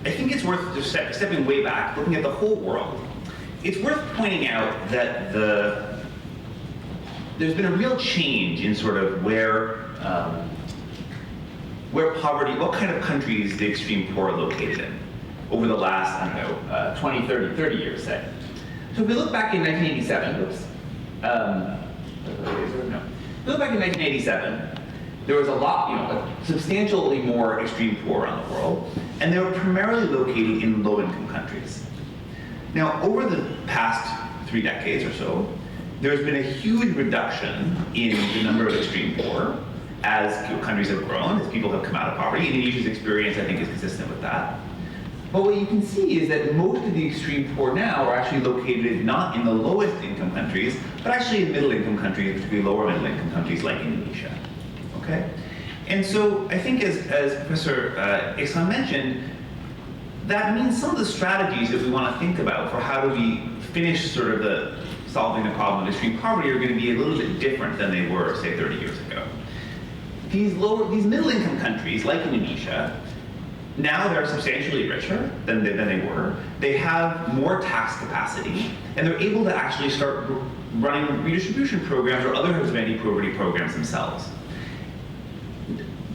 [SPEAKER 6] I think it's worth just stepping way back, looking at the whole world. It's worth pointing out that there's been a real change in sort of where poverty, what kind of countries the extreme poor are located in over the last, I don't know, 20, 30 years, say. So if we look back in 1987, If we look back in 1987, there was a lot, substantially more extreme poor around the world, and they were primarily located in low-income countries. Now, over the past 3 decades or so, there's been a huge reduction in the number of extreme poor as countries have grown, as people have come out of poverty. Indonesia's experience, I think, is consistent with that. But what you can see is that most of the extreme poor now are actually located not in the lowest income countries, but actually in middle income countries, particularly lower middle income countries like Indonesia. Okay? And so I think as Professor Iksan mentioned, that means some of the strategies that we want to think about for how do we finish sort of solving the problem of extreme poverty are going to be a little bit different than they were, say, 30 years ago. These middle income countries like Indonesia, now they're substantially richer than they were. They have more tax capacity, and they're able to actually start running redistribution programs or other types of anti-poverty programs themselves.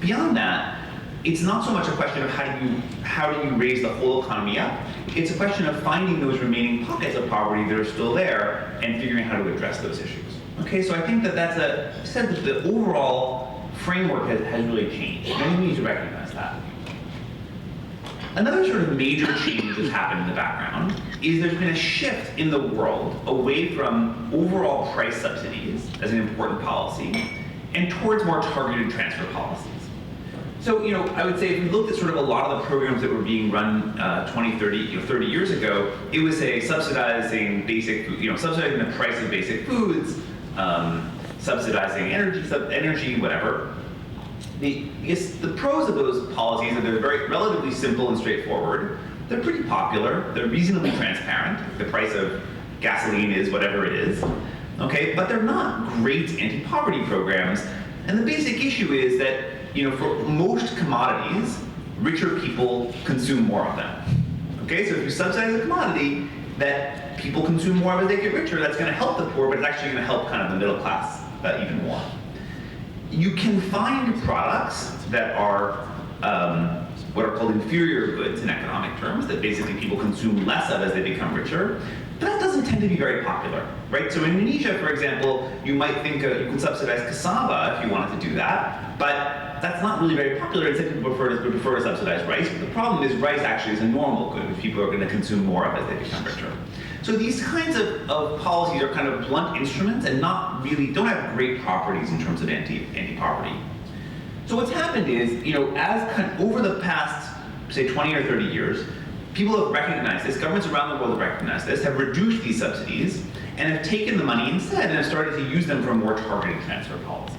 [SPEAKER 6] Beyond that, it's not so much a question of how do you raise the whole economy up. It's a question of finding those remaining pockets of poverty that are still there and figuring out how to address those issues. Okay, so I think that that's that the overall framework has really changed. And I think we need to recognize that. Another sort of major change that's happened in the background is there's been a shift in the world away from overall price subsidies as an important policy and towards more targeted transfer policies. So, I would say if we looked at sort of a lot of the programs that were being run 20, 30 years ago, it was, say, subsidizing basic food, subsidizing the price of basic foods, subsidizing energy, whatever. The pros of those policies are they're very relatively simple and straightforward. They're pretty popular. They're reasonably transparent. The price of gasoline is whatever it is. Okay, but they're not great anti-poverty programs. And the basic issue is that, for most commodities, richer people consume more of them. Okay, so if you subsidize a commodity that people consume more of as they get richer, that's going to help the poor, but it's actually going to help kind of the middle class even more. You can find products that are what are called inferior goods in economic terms, that basically people consume less of as they become richer. But that doesn't tend to be very popular, right? So in Indonesia, for example, you might think you could subsidize cassava if you wanted to do that, but that's not really very popular. Instead, people prefer to subsidize rice. But the problem is rice actually is a normal good, which people are going to consume more of as they become richer. So these kinds of policies are kind of blunt instruments and don't have great properties in terms of anti-poverty. So what's happened is, over the past, say, 20 or 30 years, people have recognized this, governments around the world have recognized this, have reduced these subsidies, and have taken the money instead and have started to use them for more targeted transfer policies.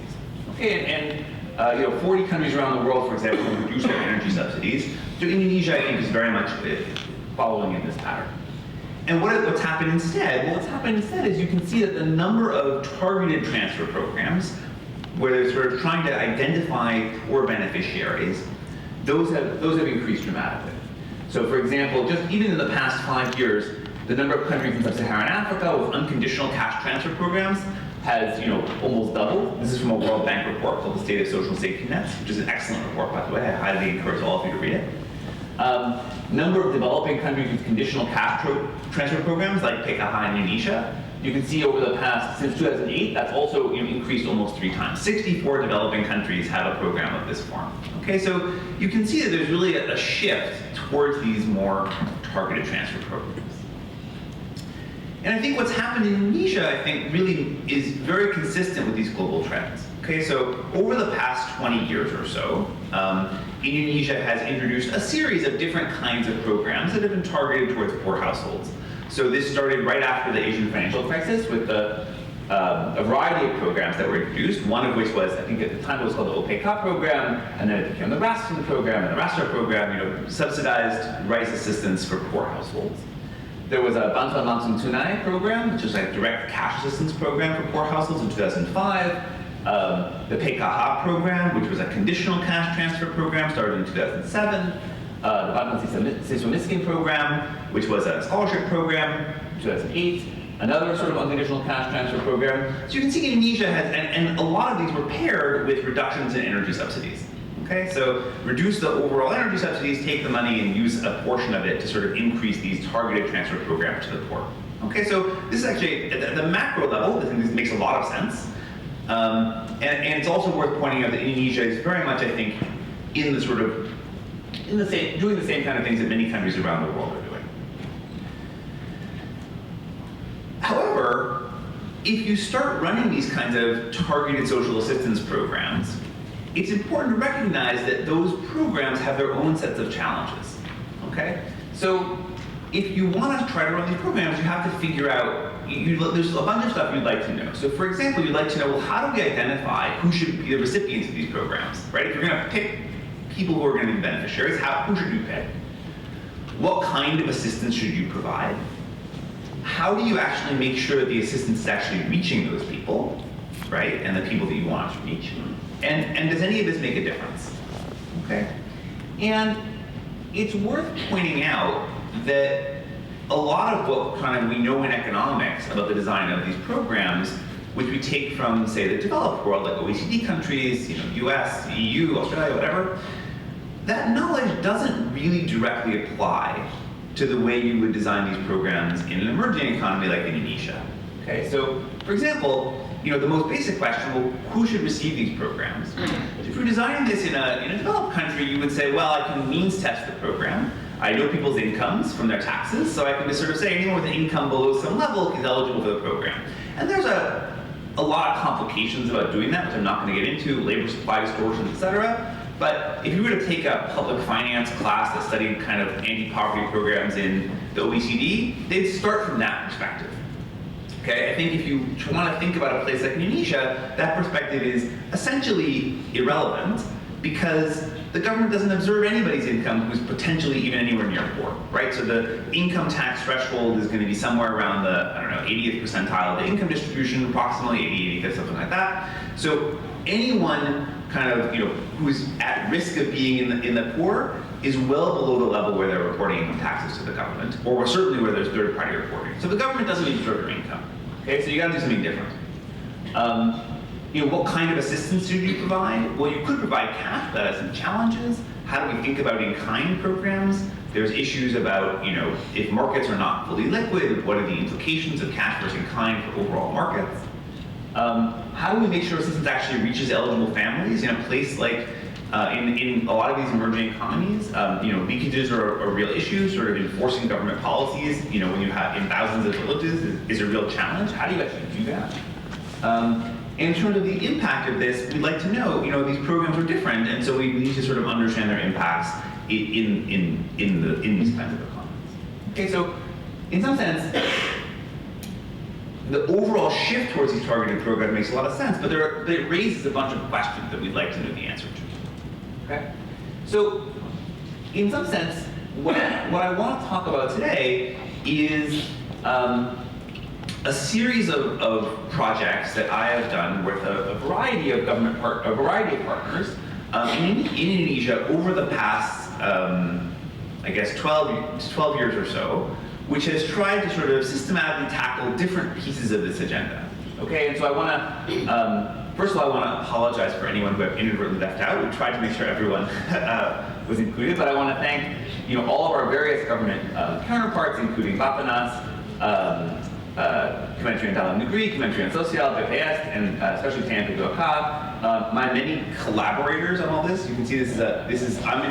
[SPEAKER 6] Okay, and 40 countries around the world, for example, have reduced their energy subsidies. So Indonesia, I think, is very much following in this pattern. And what's happened instead? Well, what's happened instead is you can see that the number of targeted transfer programs, where they're sort of trying to identify poor beneficiaries, those have increased dramatically. So for example, just even in the past 5 years, the number of countries in sub-Saharan Africa with unconditional cash transfer programs has almost doubled. This is from a World Bank report called The State of Social Safety Nets, which is an excellent report, by the way. I highly encourage all of you to read it. Number of developing countries with conditional cash transfer programs, like PKH in Indonesia, you can see over the past, since 2008, that's also increased almost 3 times. 64 developing countries have a program of this form. Okay, so you can see that there's really a shift towards these more targeted transfer programs. And I think what's happened in Indonesia, I think, really is very consistent with these global trends. Okay, so over the past 20 years or so, Indonesia has introduced a series of different kinds of programs that have been targeted towards poor households. So this started right after the Asian financial crisis with a variety of programs that were introduced, one of which was, I think at the time it was called the OPK program, and then it became the Raskin program and the Rastra program, subsidized rice assistance for poor households. There was a Bantuan Langsung Tunai program, which is a direct cash assistance program for poor households in 2005. The PKH program, which was a conditional cash transfer program, started in 2007. The Bantuan Siswa Miskin program, which was a scholarship program, 2008. Another sort of unconditional cash transfer program. So you can see Indonesia has, and a lot of these were paired with reductions in energy subsidies. Okay, so reduce the overall energy subsidies, take the money and use a portion of it to sort of increase these targeted transfer programs to the poor. Okay, so this is actually, at the macro level, this makes a lot of sense. And it's also worth pointing out that Indonesia is very much, I think, in the sort of, doing the same kind of things that many countries around the world are doing. However, if you start running these kinds of targeted social assistance programs, it's important to recognize that those programs have their own sets of challenges, okay? So if you want to try to run these programs, you have to figure out, there's a bunch of stuff you'd like to know. So for example, you'd like to know, well, how do we identify who should be the recipients of these programs, right? If you're going to pick people who are going to be beneficiaries, who should you pick? What kind of assistance should you provide? How do you actually make sure that the assistance is actually reaching those people, right? And the people that you want it to reach? And does any of this make a difference? Okay? And it's worth pointing out that a lot of what kind of we know in economics about the design of these programs, which we take from, say, the developed world, like OECD countries, US, EU, Australia, whatever, that knowledge doesn't really directly apply to the way you would design these programs in an emerging economy like Indonesia. Okay, so for example, the most basic question, well, who should receive these programs? If you're designing this in a developed country, you would say, well, I can means test the program. I know people's incomes from their taxes, so I can just sort of say anyone with an income below some level is eligible for the program. And there's a lot of complications about doing that, which I'm not going to get into, labor supply distortions, etc. But if you were to take a public finance class that studied kind of anti-poverty programs in the OECD, they'd start from that perspective. Okay, I think if you want to think about a place like Indonesia, that perspective is essentially irrelevant because the government doesn't observe anybody's income who's potentially even anywhere near poor, right? So the income tax threshold is going to be somewhere around the, 80th percentile of the income distribution, approximately 85th, something like that. So anyone kind of, who's at risk of being in the poor is well below the level where they're reporting income taxes to the government, or certainly where there's third-party reporting. So the government doesn't even observe your income. Okay, so you got to do something different. What kind of assistance do you provide? Well, you could provide cash, but that has some challenges. How do we think about in-kind programs? There's issues about, if markets are not fully liquid, what are the implications of cash versus in-kind for overall markets? How do we make sure assistance actually reaches eligible families in a place like, in a lot of these emerging economies, leakages are a real issue. Sort of enforcing government policies, when you have in thousands of villages is a real challenge. How do you actually do that? In terms of the impact of this, we'd like to know, these programs are different, and so we need to sort of understand their impacts in these kinds of economies. Okay, so in some sense, the overall shift towards these targeted programs makes a lot of sense, but it raises a bunch of questions that we'd like to know the answer to. Okay? So, in some sense, what I want to talk about today is a series of projects that I have done with a variety of partners in Indonesia over the past, 12 years or so, which has tried to sort of systematically tackle different pieces of this agenda. Okay, and so I want to, first of all, I want to apologize for anyone who I've inadvertently left out. We tried to make sure everyone was included, but I want to thank all of our various government counterparts, including Bappenas, Kementerian Dalam Negeri, Kementerian Sosial, BIES, and especially TNP Golkar. My many collaborators on all this. You can see this is I'm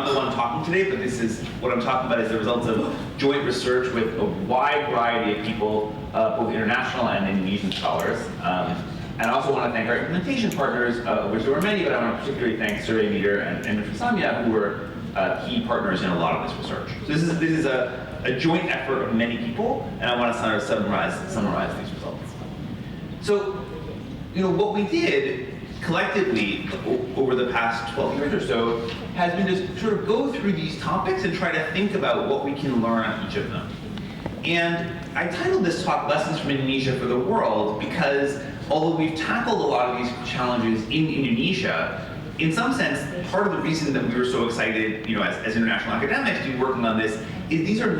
[SPEAKER 6] the one talking today, but this is what I'm talking about is the results of joint research with a wide variety of people, both international and Indonesian scholars. And I also want to thank our implementation partners, of which there were many, but I want to particularly thank Survey Meter and Mr. Samya, who were key partners in a lot of this research. So this is a joint effort of many people, and I want to sort of summarize these results. So, what we did collectively over the past 12 years or so has been to sort of go through these topics and try to think about what we can learn on each of them. And I titled this talk Lessons from Indonesia for the World because although we've tackled a lot of these challenges in Indonesia, in some sense, part of the reason that we were so excited, as international academics to be working on this, is these are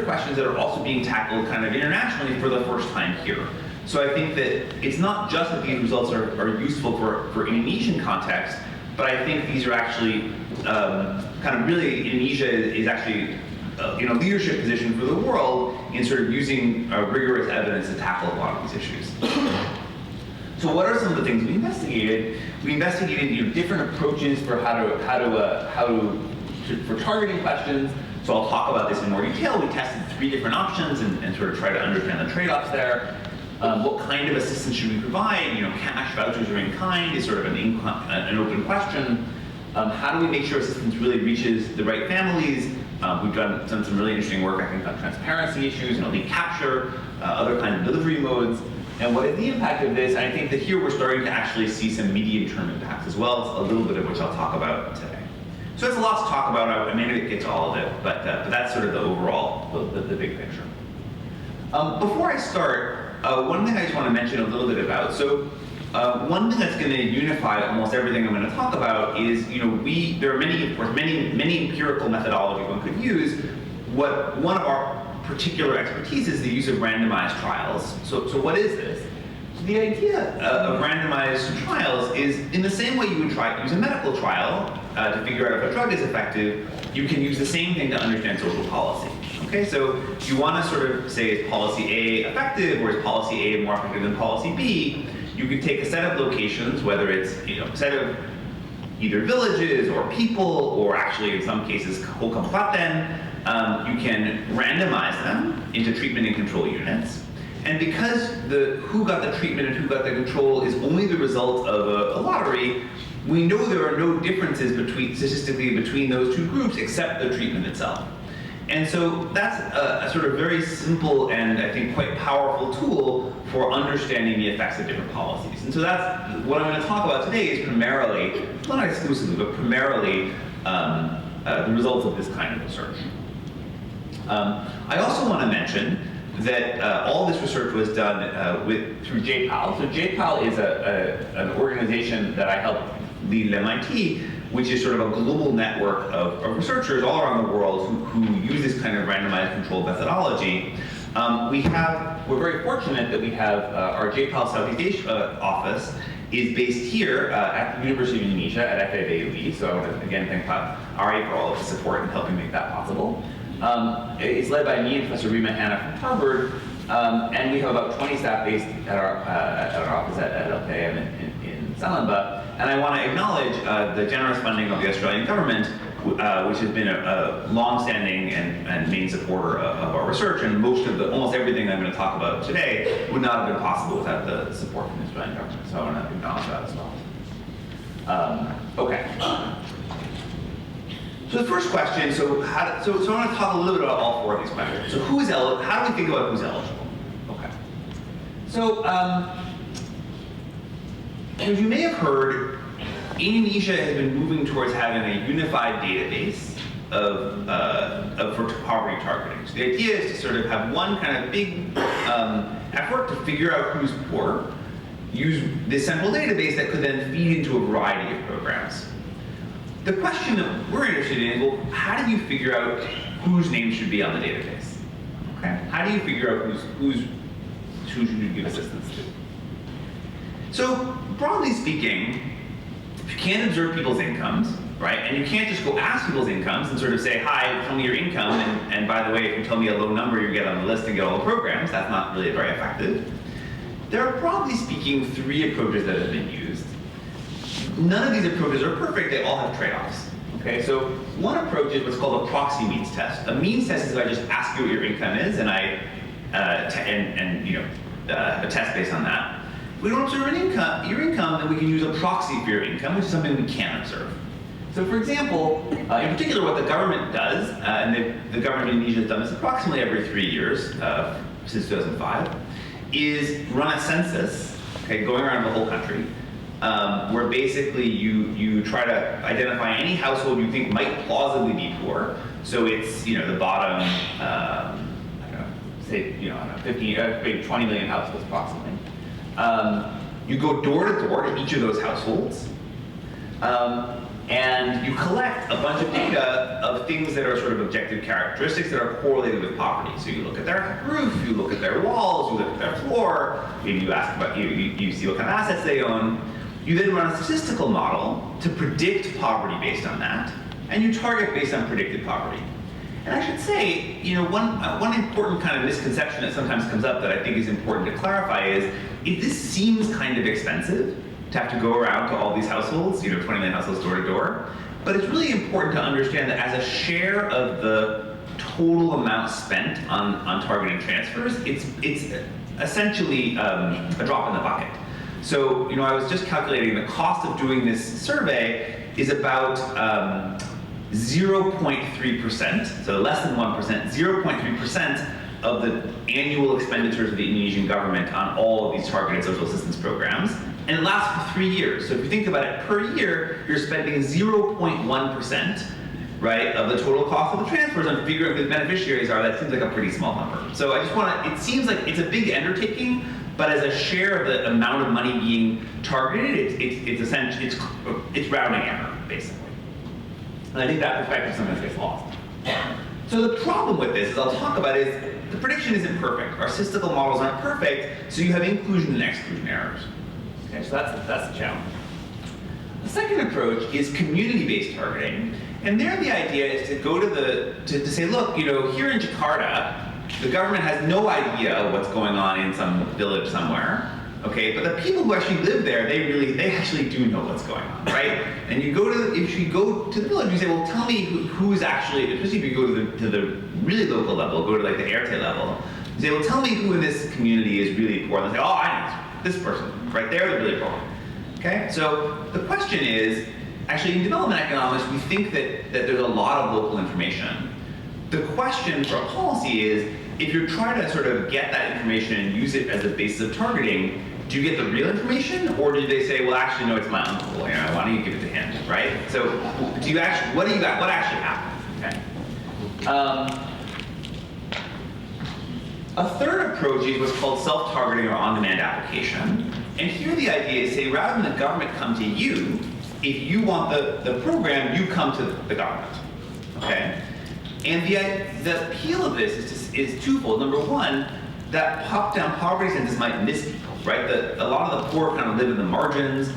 [SPEAKER 6] questions that are also being tackled kind of internationally for the first time here. So I think that it's not just that these results are useful for Indonesian context, but I think these are actually kind of really Indonesia is actually in a leadership position for the world in sort of using rigorous evidence to tackle a lot of these issues. So what are some of the things we investigated? We investigated different approaches for for targeting questions. So I'll talk about this in more detail. We tested 3 different options and sort of try to understand the trade-offs there. What kind of assistance should we provide? Cash, vouchers, or in kind is sort of an open question. How do we make sure assistance really reaches the right families? We've done some really interesting work, I think, on transparency issues, leak capture, other kinds of delivery modes. And what is the impact of this? And I think that here we're starting to actually see some medium-term impacts as well, a little bit of which I'll talk about today. So there's a lot to talk about. I may not get to all of it, but that's sort of the overall, the big picture. Before I start, one thing I just want to mention a little bit about. So one thing that's going to unify almost everything I'm going to talk about is, there are many empirical methodologies one could use. One of our particular expertise is the use of randomized trials. So what is this? So the idea of randomized trials is in the same way you would use a medical trial to figure out if a drug is effective, you can use the same thing to understand social policy. Okay, so you want to sort of say, is policy A effective, or is policy A more effective than policy B? You could take a set of locations, whether it's a set of either villages or people, or actually in some cases whole kabupaten. You can randomize them into treatment and control units. And because who got the treatment and who got the control is only the result of a lottery, we know there are no differences statistically between those two groups except the treatment itself. And so that's a sort of very simple and I think quite powerful tool for understanding the effects of different policies. And so that's what I'm going to talk about today is primarily, well, not exclusively, but primarily the results of this kind of research. I also want to mention that all this research was done through JPAL. So JPAL is an organization that I helped lead at MIT, which is sort of a global network of researchers all around the world who use this kind of randomized controlled methodology. We're very fortunate that we have our JPAL Southeast Asia office is based here at the University of Indonesia at FIBUI. So I want to again thank Ari for all of his support in helping make that possible. It's led by me and Professor Rima Hanna from Harvard, and we have about 20 staff based at our office at LKM in Salemba. And I want to acknowledge the generous funding of the Australian government, which has been a long-standing and main supporter of our research, and almost everything I'm going to talk about today would not have been possible without the support from the Australian government. So I want to acknowledge that as well. Okay. So the first question, so I want to talk a little bit about all four of these questions. So how do we think about who's eligible? Okay. So as you may have heard, Indonesia has been moving towards having a unified database for poverty targeting. So the idea is to sort of have one kind of big effort to figure out who's poor, use this central database that could then feed into a variety of programs. The question that we're interested in is, well, how do you figure out whose name should be on the database? Okay? How do you figure out who should you give assistance to? So, broadly speaking, if you can't observe people's incomes, right, and you can't just go ask people's incomes and sort of say, hi, tell me your income, and by the way, if you tell me a low number, you get on the list and get all the programs, that's not really very effective. There are, broadly speaking, 3 approaches that have been used. None of these approaches are perfect, they all have trade-offs. Okay, so one approach is what's called a proxy means test. A means test is if I just ask you what your income is, and I a test based on that. If we don't observe your income, then we can use a proxy for your income, which is something we can observe. So for example, in particular what the government does, and the government of Indonesia has done this approximately every 3 years since 2005, is run a census, okay, going around the whole country, where basically you try to identify any household you think might plausibly be poor. So it's the bottom, I don't know, say maybe 20 million households approximately. You go door to door to each of those households, and you collect a bunch of data of things that are sort of objective characteristics that are correlated with poverty. So you look at their roof, you look at their walls, you look at their floor, maybe you ask about you see what kind of assets they own. You then run a statistical model to predict poverty based on that, and you target based on predicted poverty. And I should say, one important kind of misconception that sometimes comes up that I think is important to clarify is, this seems kind of expensive to have to go around to all these households, 20 million households door to door, but it's really important to understand that as a share of the total amount spent on targeted transfers, it's essentially a drop in the bucket. So, I was just calculating the cost of doing this survey is about 0.3%, so less than 1%, 0.3% of the annual expenditures of the Indonesian government on all of these targeted social assistance programs, and it lasts for 3 years. So if you think about it, per year, you're spending 0.1%, right, of the total cost of the transfers on figuring out who the beneficiaries are. That seems like a pretty small number. So I just want to, it seems like it's a big undertaking, but as a share of the amount of money being targeted, it's essentially, it's rounding error, basically. And I think that perspective sometimes gets lost. So the problem with this, as I'll talk about, is the prediction isn't perfect. Our statistical models aren't perfect, so you have inclusion and exclusion errors. Okay, so that's the challenge. The second approach is community-based targeting, and there the idea is to go to say, look, here in Jakarta, the government has no idea what's going on in some village somewhere. Okay, but the people who actually live there, they actually do know what's going on, right? And if you go to the village, you say, well, tell me who's actually, especially if you go to the really local level, go to like the RT level, you say, well, tell me who in this community is really poor. And they say, oh, I know this person right there, they're really poor. Okay, so the question is, actually in development economics, we think that there's a lot of local information. The question for policy is, if you're trying to sort of get that information and use it as a basis of targeting, do you get the real information, or do they say, well, actually, no, it's my uncle, you know, why don't you give it to him, right? So, do you actually, what actually happened, okay? A third approach is what's called self-targeting or on-demand application. And here the idea is, say, rather than the government come to you, if you want the program, you come to the government, okay? And the appeal of this is twofold. Number one, that top-down poverty census might miss people, right? A lot of the poor kind of live in the margins.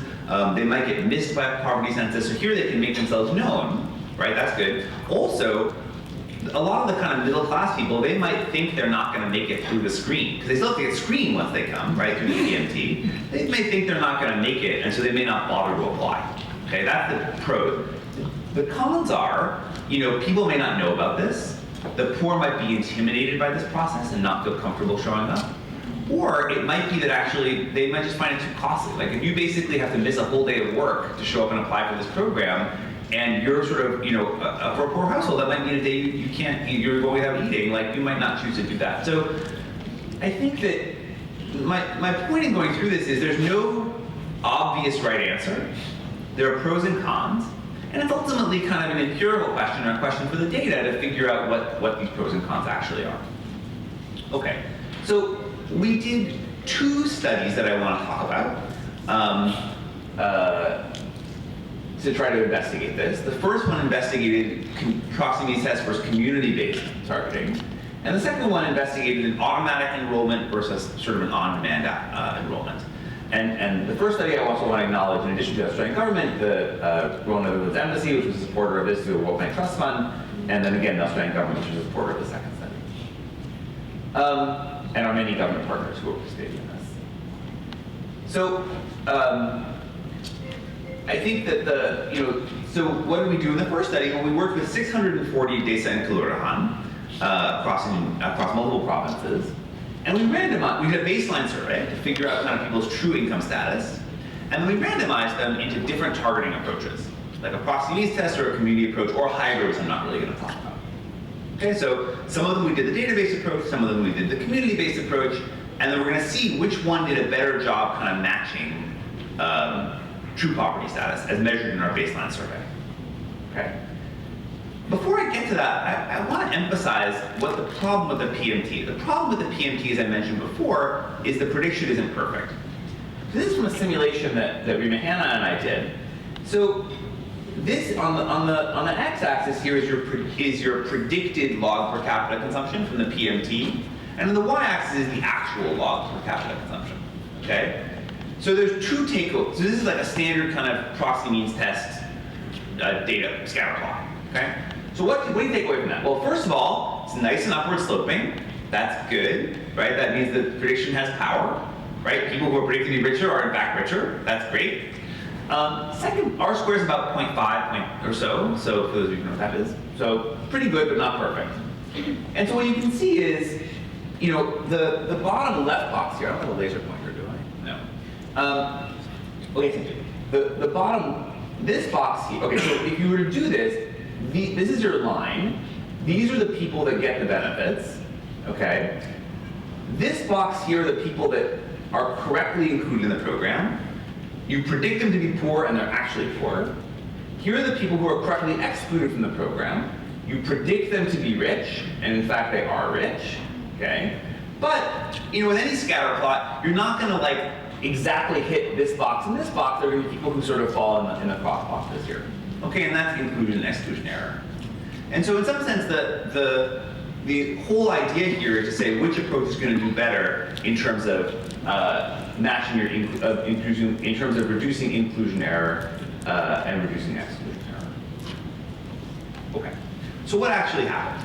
[SPEAKER 6] They might get missed by a poverty census. So here they can make themselves known, right? That's good. Also, a lot of the kind of middle-class people, they might think they're not going to make it through the screen, because they still have to get screened once they come, right, through the PMT. They may think they're not going to make it, and so they may not bother to apply. Okay, that's the pros. The cons are, you know, people may not know about this. The poor might be intimidated by this process and not feel comfortable showing up. Or it might be that actually they might just find it too costly. Like if you basically have to miss a whole day of work to show up and apply for this program, and you're sort of, you know, for a poor household, that might mean a day you can't, you're going without eating, like you might not choose to do that. So I think that my point in going through this is there's no obvious right answer. There are pros and cons. And it's ultimately kind of an empirical question or a question for the data to figure out what these pros and cons actually are. Okay, so we did 2 studies that I want to talk about to try to investigate this. The first one investigated proximity tests versus community-based targeting. And the second one investigated an automatic enrollment versus sort of an on-demand enrollment. And the first study I also want to acknowledge, in addition to the Australian government, the Royal Netherlands Embassy, which was a supporter of this through the World Bank Trust Fund, and then again the Australian government, which was a supporter of the second study. And our many government partners who are participating in this. So I think that so what did we do in the first study? Well, we worked with 640 desa in Kelurahan across multiple provinces. And we randomized, we did a baseline survey to figure out kind of people's true income status. And then we randomized them into different targeting approaches, like a proximities test or a community approach, or hybrids I'm not really going to talk about. Okay, so some of them we did the database approach, some of them we did the community-based approach, and then we're going to see which one did a better job kind of matching true poverty status as measured in our baseline survey. Okay. Before I get to that, I want to emphasize what the problem with the PMT. The problem with the PMT, as I mentioned before, is the prediction isn't perfect. This is from a simulation that Rima Hanna and I did. So this on the x-axis here is your predicted log per capita consumption from the PMT, and on the y-axis is the actual log per capita consumption. Okay. So there's 2 takeaways. So this is like a standard kind of proxy means test data scatter plot. Okay. So what do you take away from that? Well, first of all, it's nice and upward sloping. That's good, right? That means the prediction has power, right? People who are predicted to be richer are in fact richer. That's great. Second, R squared is about 0.5 or so. So for those of you who know what that is. So pretty good, but not perfect. And so what you can see is, you know, the bottom left box here. I don't have a laser pointer, do I? No. Okay, the bottom, this box here. Okay, so if you were to do this, this is your line. These are the people that get the benefits, okay? This box here are the people that are correctly included in the program. You predict them to be poor and they're actually poor. Here are the people who are correctly excluded from the program. You predict them to be rich, and in fact they are rich, okay? But, you know, with any scatter plot, you're not gonna like exactly hit this box and this box. There are gonna be people who sort of fall in the cross boxes here. Okay, and that's inclusion and exclusion error. And so in some sense, the whole idea here is to say which approach is going to do better in terms of matching your inclusion, in terms of reducing inclusion error and reducing exclusion error. Okay, so what actually happened?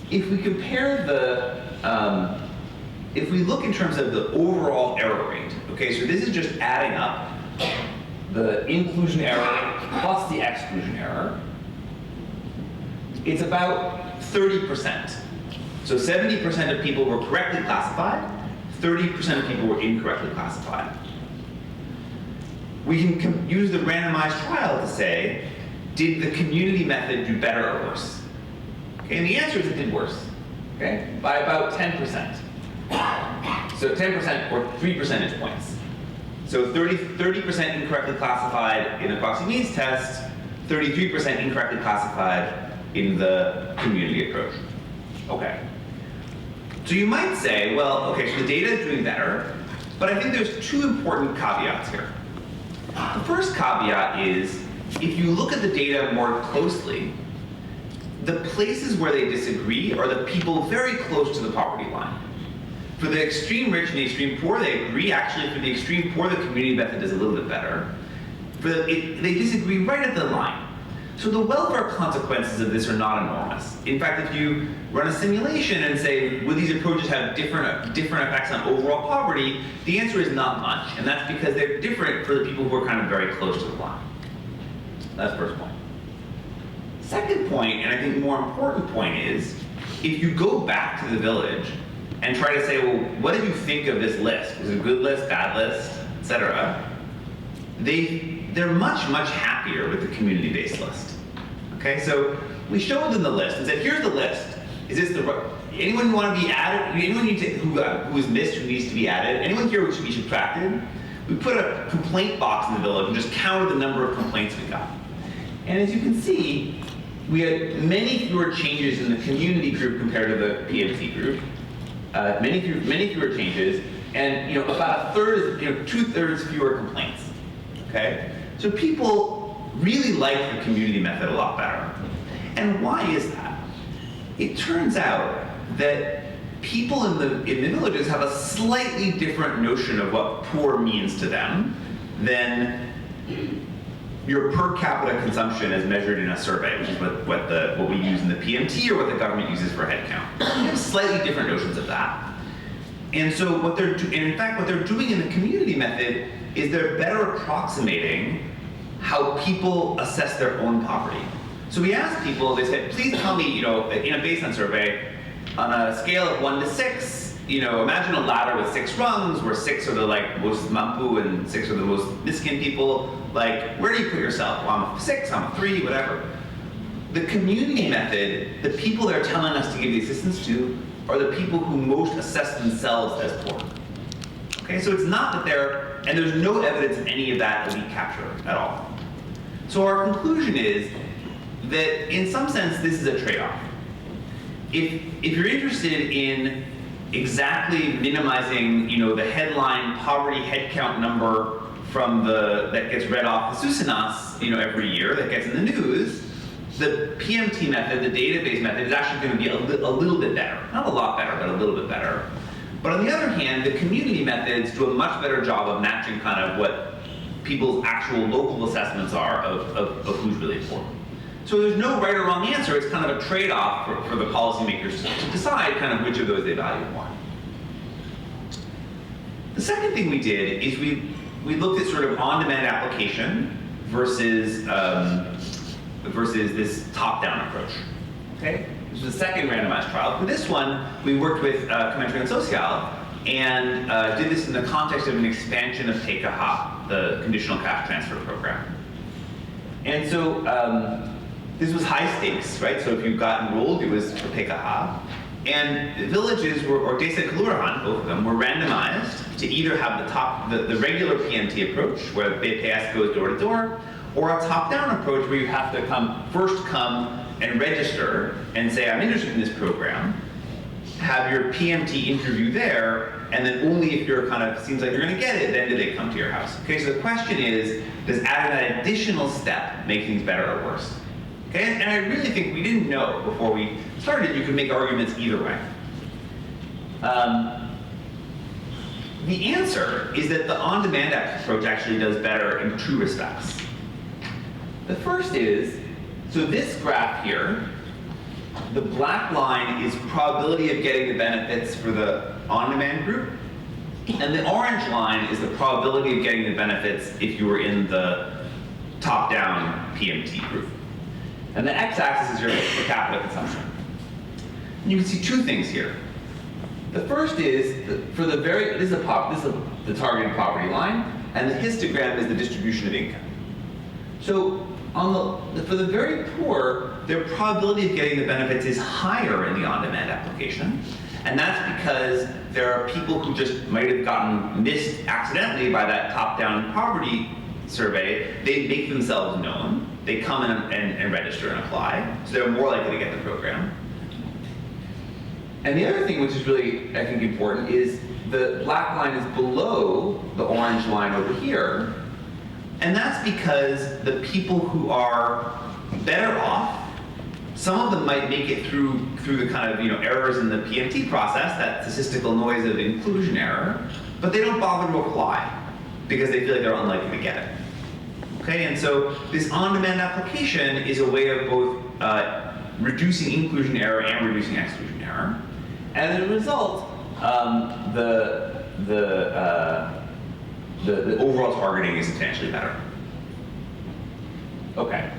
[SPEAKER 6] If we compare if we look in terms of the overall error rate, okay, so this is just adding up the inclusion error plus the exclusion error, it's about 30%. So 70% of people were correctly classified, 30% of people were incorrectly classified. we can use the randomized trial to say, did the community method do better or worse? Okay, and the answer is it did worse, okay, by about 10%. So 10% or 3 percentage points. So 30% incorrectly classified in the proxy means test, 33% incorrectly classified in the community approach. Okay. So you might say, well, okay, so the data is doing better, but I think there's two important caveats here. The first caveat is, if you look at the data more closely, the places where they disagree are the people very close to the poverty line. For the extreme rich and the extreme poor, they agree. Actually, for the extreme poor, the community method is a little bit better. They disagree right at the line. So the welfare consequences of this are not enormous. In fact, if you run a simulation and say, would these approaches have different effects on overall poverty, the answer is not much. And that's because they're different for the people who are kind of very close to the line. That's the first point. Second point, and I think more important point is, if you go back to the village and try to say, well, what did you think of this list? Was it a good list, bad list, etc.? They're much, much happier with the community-based list. Okay, so we showed them the list and said, here's the list. Is this anyone who want to be added? Anyone who is missed who needs to be added? Anyone here who should be subtracted? We put a complaint box in the village and just counted the number of complaints we got. And as you can see, we had many fewer changes in the community group compared to the PMT group. Many fewer changes, and about a third, 2/3 fewer complaints. Okay, so people really like the community method a lot better. And why is that? It turns out that people in the villages have a slightly different notion of what poor means to them than your per capita consumption as measured in a survey, which is what we use in the PMT or what the government uses for headcount. They have slightly different notions of that. And so what they're doing in the community method is they're better approximating how people assess their own poverty. So we asked people, they said, please tell me, in a baseline survey, on a scale of 1 to 6, imagine a ladder with 6 rungs, where 6 are the most mampu and 6 are the most miskin people. Where do you put yourself? Well, I'm a 6, I'm a 3, whatever. The community method, the people they're telling us to give the assistance to, are the people who most assess themselves as poor. Okay, so it's not that and there's no evidence of any of that elite capture at all. So our conclusion is that in some sense, this is a trade-off. If you're interested in exactly minimizing, the headline poverty headcount number from that gets read off the Susanas, every year, that gets in the news, the PMT method, the database method, is actually going to be a little bit better. Not a lot better, but a little bit better. But on the other hand, the community methods do a much better job of matching kind of what people's actual local assessments are of who's really poor. So there's no right or wrong answer. It's kind of a trade-off for the policymakers to decide kind of which of those they value more. The second thing we did is we looked at sort of on-demand application versus this top-down approach. Okay, this was the second randomized trial. For this one, we worked with Kementerian Sosial and did this in the context of an expansion of TKH, the conditional cash transfer program. And so this was high stakes, right? So if you got enrolled, it was for TKH. And the villages or Desa Kelurahan, both of them, were randomized to either have the regular PMT approach, where BPS goes door to door, or a top-down approach where you have to come and register and say, I'm interested in this program, have your PMT interview there, and then only if you're seems like you're going to get it, then do they come to your house. Okay, so the question is, does adding that additional step make things better or worse? Okay, and I really think we didn't know before we started you could make arguments either way. The answer is that the on-demand approach actually does better in 2 respects. The first is, so this graph here, the black line is probability of getting the benefits for the on-demand group, and the orange line is the probability of getting the benefits if you were in the top-down PMT group. And the x-axis is your per capita consumption. And you can see 2 things here. The first is, this is the targeted poverty line, and the histogram is the distribution of income. So for the very poor, their probability of getting the benefits is higher in the on-demand application. And that's because there are people who just might have gotten missed accidentally by that top-down poverty survey. They make themselves known. They come in and register and apply. So they're more likely to get the program. And the other thing which is really, I think, important is the black line is below the orange line over here. And that's because the people who are better off, some of them might make it through the kind of errors in the PMT process, that statistical noise of inclusion error, but they don't bother to apply because they feel like they're unlikely to get it. Okay, and so this on-demand application is a way of both reducing inclusion error and reducing exclusion error. And as a result, the overall targeting is substantially better. Okay.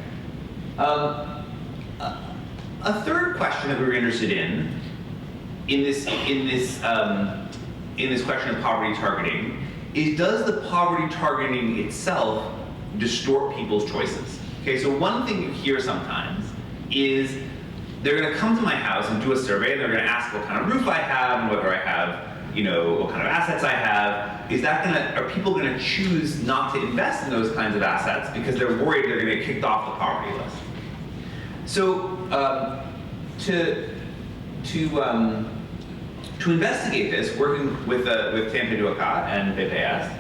[SPEAKER 6] A third question that we were interested in this question of poverty targeting is, does the poverty targeting itself distort people's choices? Okay, so one thing you hear sometimes is they're going to come to my house and do a survey, and they're going to ask what kind of roof I have and whether I have, what kind of assets I have. Are people going to choose not to invest in those kinds of assets because they're worried they're going to get kicked off the poverty list? So to investigate this, working with Duakat and BIES,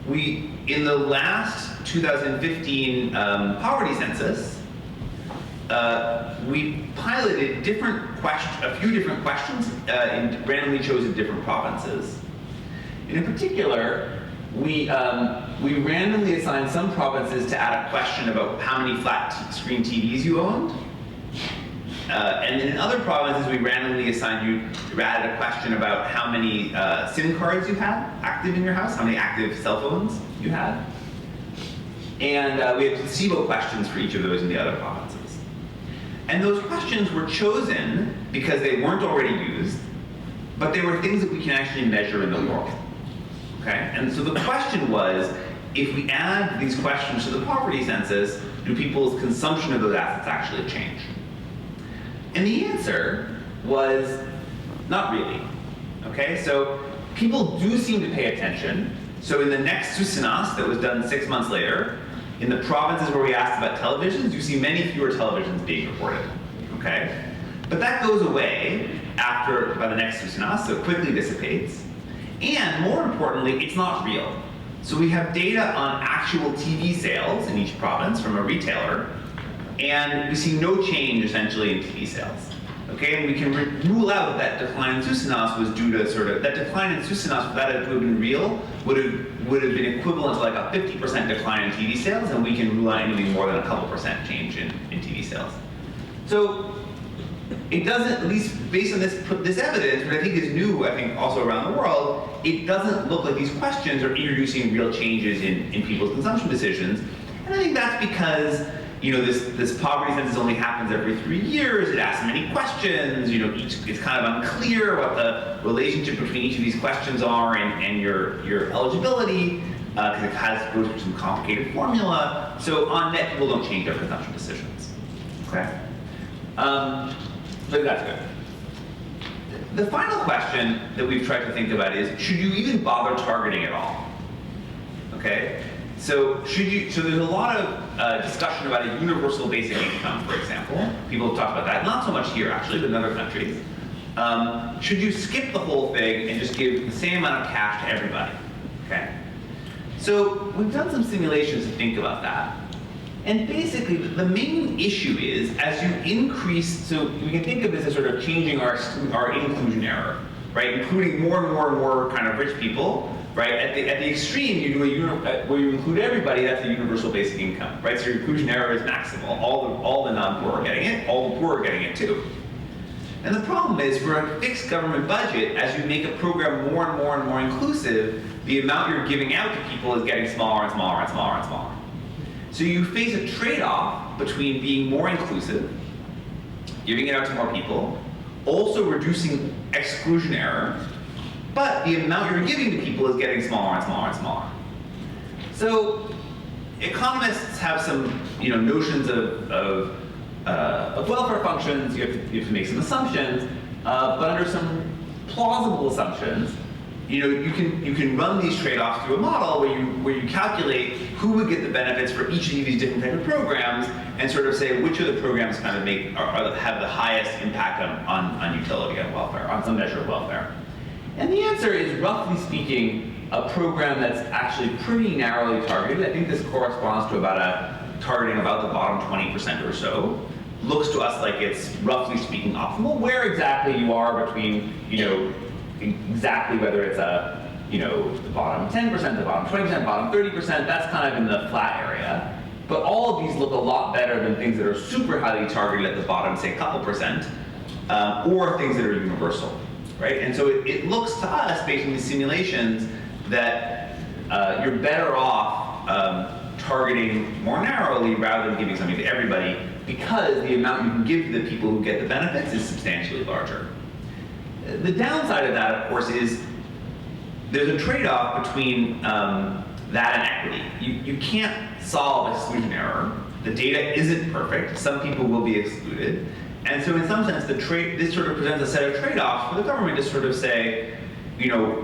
[SPEAKER 6] we, in the last 2015 poverty census, we piloted a few different questions and randomly chose in different provinces. And in particular, we randomly assigned some provinces to add a question about how many flat screen TVs you owned. And then in other provinces, we randomly added a question about how many SIM cards you had active in your house, how many active cell phones you had. And we had placebo questions for each of those in the other provinces. And those questions were chosen because they weren't already used, but they were things that we can actually measure in the world. Okay? And so the question was, if we add these questions to the poverty census, do people's consumption of those assets actually change? And the answer was not really. Okay, so people do seem to pay attention. So in the next Susanas that was done 6 months later, in the provinces where we asked about televisions, you see many fewer televisions being reported. Okay, but that goes away by the next Susanas, so it quickly dissipates. And more importantly, it's not real. So we have data on actual TV sales in each province from a retailer, and we see no change essentially in TV sales. Okay, and we can rule out that decline in Susanas was due to that decline in Susanas, if that had been real, would have been equivalent to like a 50% decline in TV sales, and we can rule out anything more than a couple percent change in TV sales. So it doesn't, at least based on this evidence, which I think is new, I think also around the world, it doesn't look like these questions are introducing real changes in people's consumption decisions. And I think that's because this poverty census only happens every 3 years. It asks many questions. It's kind of unclear what the relationship between each of these questions are and your eligibility, because it goes through some complicated formula. So on net, people don't change their consumption decisions. Okay, so that's good. The final question that we've tried to think about is: should you even bother targeting at all? Okay. So there's a lot of discussion about a universal basic income, for example. People have talked about that, not so much here actually, but in other countries. Should you skip the whole thing and just give the same amount of cash to everybody? Okay. So we've done some simulations to think about that. And basically, the main issue is, as you increase, so we can think of this as sort of changing our inclusion error, right? Including more and more and more kind of rich people. Right, at the extreme, you do where you include everybody. That's a universal basic income, right? So your inclusion error is maximal. All the non-poor are getting it. All the poor are getting it too. And the problem is, for a fixed government budget, as you make a program more and more and more inclusive, the amount you're giving out to people is getting smaller and smaller and smaller and smaller. So you face a trade-off between being more inclusive, giving it out to more people, also reducing exclusion error. But the amount you're giving to people is getting smaller and smaller and smaller. So economists have some notions of welfare functions. You have to make some assumptions, but under some plausible assumptions, you can run these trade-offs through a model where you calculate who would get the benefits for each of these different type of programs, and sort of say which of the programs kind of have the highest impact on utility, on welfare, on some measure of welfare. And the answer is, roughly speaking, a program that's actually pretty narrowly targeted. I think this corresponds to targeting about the bottom 20% or so. Looks to us like it's, roughly speaking, optimal. Where exactly you are between, exactly whether it's the bottom 10%, the bottom 20%, bottom 30%, that's kind of in the flat area. But all of these look a lot better than things that are super highly targeted at the bottom, say a couple percent, or things that are universal, right? And so it looks to us, based on these simulations, that you're better off targeting more narrowly rather than giving something to everybody, because the amount you can give to the people who get the benefits is substantially larger. The downside of that, of course, is there's a trade-off between that and equity. You can't solve exclusion error. The data isn't perfect. Some people will be excluded. And so in some sense, this sort of presents a set of trade-offs for the government to sort of say,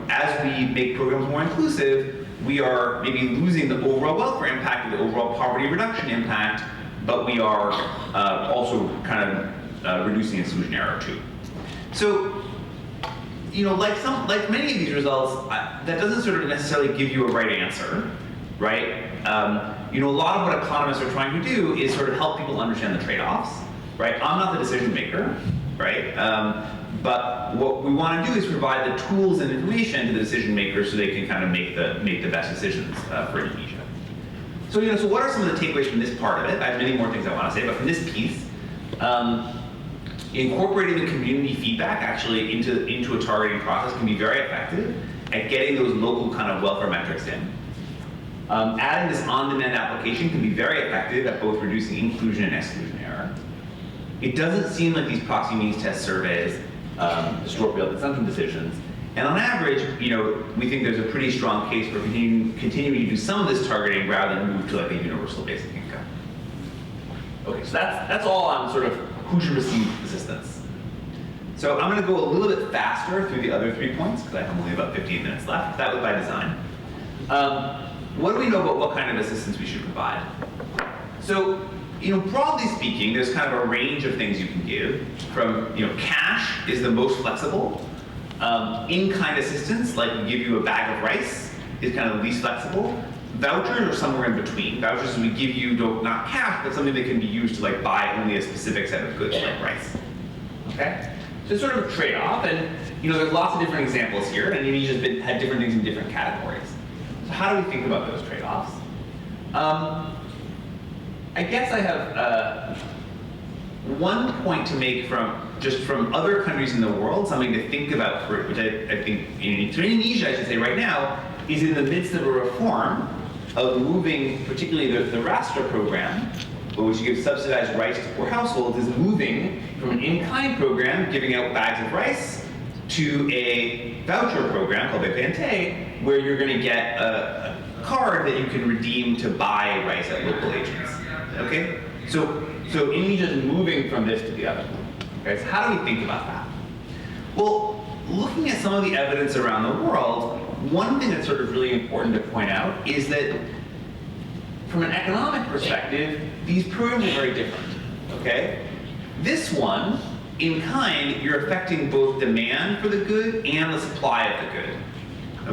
[SPEAKER 6] as we make programs more inclusive, we are maybe losing the overall welfare impact, the overall poverty reduction impact, but we are also kind of reducing exclusion error too. So, like many of these results, that doesn't sort of necessarily give you a right answer, right? A lot of what economists are trying to do is sort of help people understand the trade-offs, right? I'm not the decision maker, right? But what we want to do is provide the tools and information to the decision makers so they can kind of make the best decisions for Indonesia. So, so what are some of the takeaways from this part of it? I have many more things I want to say, but from this piece, incorporating the community feedback actually into a targeting process can be very effective at getting those local kind of welfare metrics in. Adding this on-demand application can be very effective at both reducing inclusion and exclusion error. It doesn't seem like these proxy means test surveys distort real consumption decisions. And on average, we think there's a pretty strong case for continuing to do some of this targeting rather than move to like a universal basic income. Okay, so that's all on sort of who should receive assistance. So I'm going to go a little bit faster through the other 3 points because I have only about 15 minutes left. That was by design. What do we know about what kind of assistance we should provide? So, broadly speaking, there's kind of a range of things you can give. From, cash is the most flexible. In-kind assistance, like we give you a bag of rice, is kind of the least flexible. Vouchers are somewhere in between. Vouchers we give you not cash, but something that can be used to like buy only a specific set of goods, like rice. Okay, so it's sort of a trade-off, and there's lots of different examples here, and Indonesia's had different things in different categories. So how do we think about those trade-offs? I guess I have one point to make from other countries in the world, something to think about, which I think Indonesia, I should say right now, is in the midst of a reform of moving, particularly the Rastra program, which gives subsidized rice to poor households, is moving from an in-kind program, giving out bags of rice, to a voucher program called BIES, where you're going to get a card that you can redeem to buy rice at local agents. Okay? So Indonesia is moving from this to the other. Okay, so how do we think about that? Well, looking at some of the evidence around the world, one thing that's sort of really important to point out is that from an economic perspective, these programs are very different, okay? This one, in kind, you're affecting both demand for the good and the supply of the good.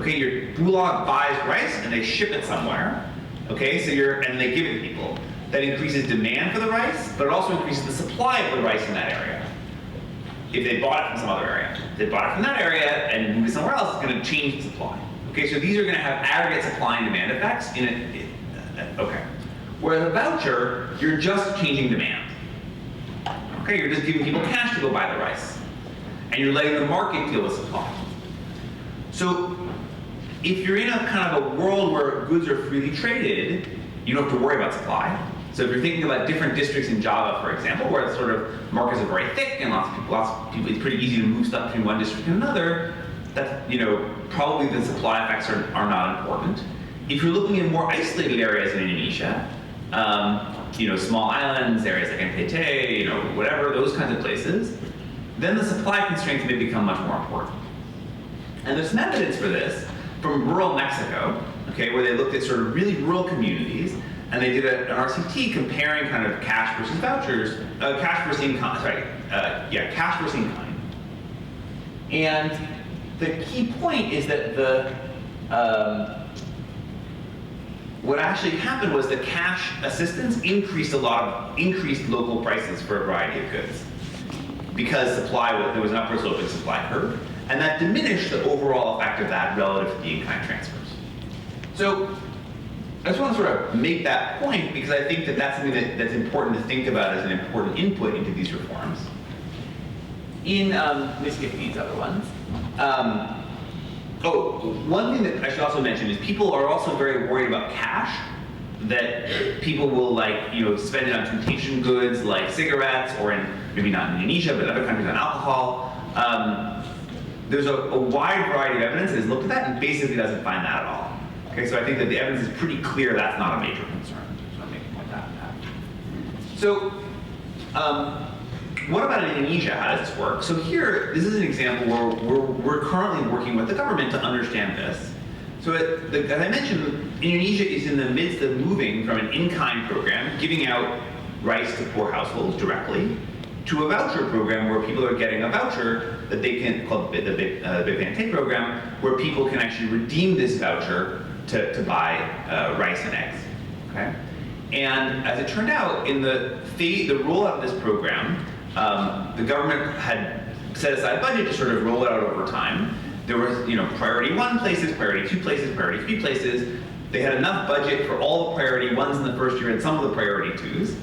[SPEAKER 6] Okay, your Bulog buys rice and they ship it somewhere, okay? And they give it to people. That increases demand for the rice, but it also increases the supply of the rice in that area. If they bought it from some other area. If they bought it from that area and moved it somewhere else, it's going to change the supply. Okay, so these are going to have aggregate supply and demand effects in it. Okay. Whereas a voucher, you're just changing demand. Okay, you're just giving people cash to go buy the rice. And you're letting the market deal with supply. So if you're in a kind of a world where goods are freely traded, you don't have to worry about supply. So if you're thinking about different districts in Java, for example, where it's sort of markets are very thick and lots of people, it's pretty easy to move stuff between one district and another, that's, probably the supply effects are not important. if you're looking at more isolated areas in Indonesia, small islands, areas like NPT, whatever, those kinds of places, then the supply constraints may become much more important. And there's some evidence for this from rural Mexico, okay, where they looked at sort of really rural communities, and they did an RCT comparing kind of cash versus vouchers, cash versus income, cash versus income. And the key point is that what actually happened was the cash assistance increased local prices for a variety of goods because there was an upward sloping supply curve, and that diminished the overall effect of that relative to the in-kind transfers. So I just want to sort of make that point because I think that that's something that's important to think about as an important input into these reforms. Let me skip these other ones. One thing that I should also mention is people are also very worried about cash, that people will spend it on temptation goods like cigarettes, or maybe not in Indonesia, but other countries on alcohol. There's a wide variety of evidence that has looked at that and basically doesn't find that at all. Okay, so I think that the evidence is pretty clear that's not a major concern. So I'm making a point of that. So, what about in Indonesia? How does this work? So here, this is an example where we're currently working with the government to understand this. So as I mentioned, Indonesia is in the midst of moving from an in-kind program, giving out rice to poor households directly, to a voucher program where people are getting a voucher that they can, called the BIES program, where people can actually redeem this voucher to buy rice and eggs. Okay? And as it turned out, in the rollout of this program, the government had set aside budget to sort of roll it out over time. There was, priority 1 places, priority 2 places, priority 3 places. They had enough budget for all the priority 1s in the first year and some of the priority 2s.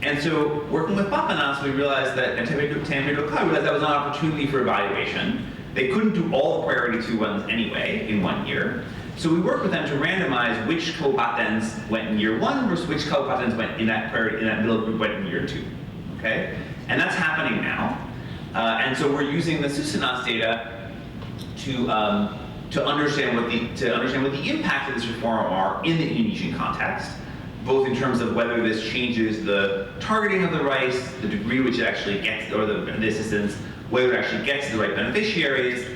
[SPEAKER 6] And so, working with Bapenas, we realized that, and Tamir realized that was an opportunity for evaluation. They couldn't do all the priority 2 ones anyway in 1 year. So we worked with them to randomize which kabupaten went in year 1 versus which kabupaten went in that middle group went in year 2. Okay, and that's happening now. And so we're using the Subsidies data to understand what the impact of this reform are in the Indonesian context, both in terms of whether this changes the targeting of the rice, the degree which it actually gets, or the assistance, whether it actually gets to the right beneficiaries,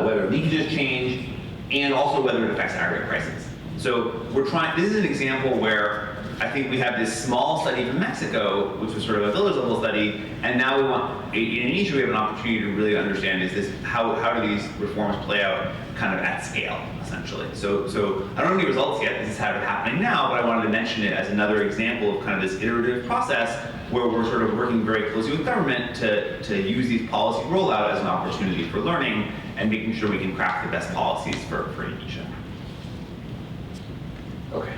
[SPEAKER 6] whether leakages change, and also whether it affects aggregate prices. So this is an example where I think we have this small study from Mexico, which was sort of a village level study, and now in Indonesia we have an opportunity to really understand how do these reforms play out kind of at scale, essentially. So I don't have any results yet, this is happening now, but I wanted to mention it as another example of kind of this iterative process where we're sort of working very closely with government to use these policy rollout as an opportunity for learning and making sure we can craft the best policies for Indonesia. Okay.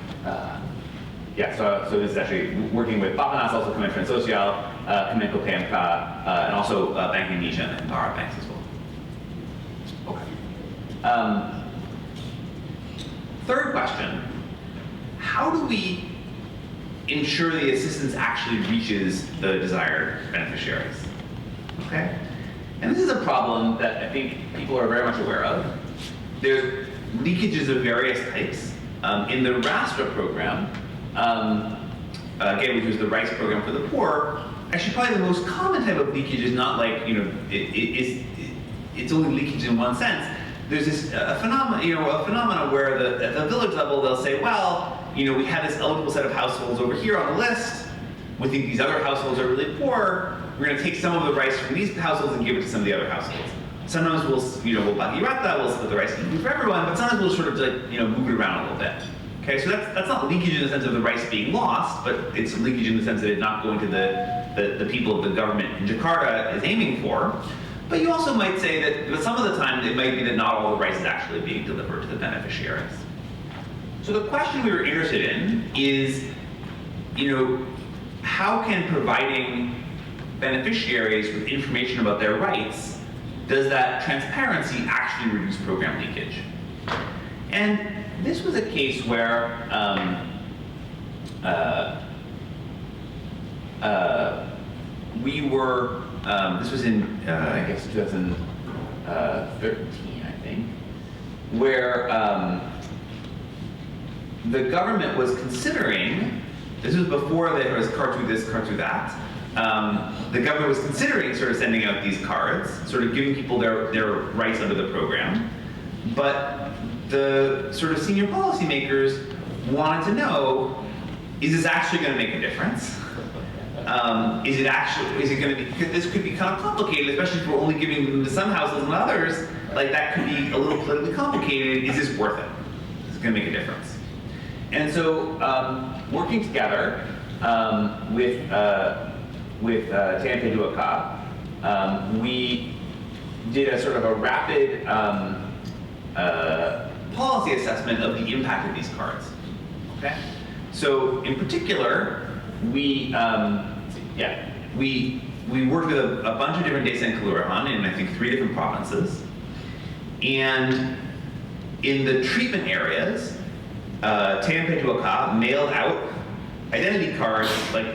[SPEAKER 6] So this is actually working with Bapenas, also Kementerian Sosial, Kemenko PMK, and also Bank Indonesia and our banks as well. Okay. Third question, how do we ensure the assistance actually reaches the desired beneficiaries? Okay? And this is a problem that I think people are very much aware of. There's leakages of various types. In the RASTRA program, again, which was the rice program for the poor, actually probably the most common type of leakage is not like, it's only leakage in one sense. There's this phenomena where at the village level they'll say, well, we have this eligible set of households over here on the list. We think these other households are really poor. We're going to take some of the rice from these households and give it to some of the other households. Sometimes we'll bagi rata, we'll split the rice equally for everyone, but sometimes we'll sort of move it around a little bit. Okay, so that's not leakage in the sense of the rice being lost, but it's leakage in the sense that it's not going to the people the government in Jakarta is aiming for. But you also might say that some of the time it might be that not all the rice is actually being delivered to the beneficiaries. So the question we were interested in is, how can providing beneficiaries with information about their rights, does that transparency actually reduce program leakage? And this was a case where we were, this was in, I guess, 2013, I think. where the government was considering, this was before there was card to this, card to that, the government was considering sort of sending out these cards, sort of giving people their rights under the program, but the sort of senior policymakers wanted to know, is this actually going to make a difference? Is it going to be, this could be kind of complicated, especially if we're only giving them to some households and others, like that could be a little politically complicated. Is this worth it? Is it going to make a difference? And so, working together with Tanpe Duaka, we did a sort of a rapid policy assessment of the impact of these cards. Okay, so in particular, we worked with a bunch of different desa in Kelurahan in I think 3 different provinces, and in the treatment areas, Tanpe Duaka mailed out identity cards like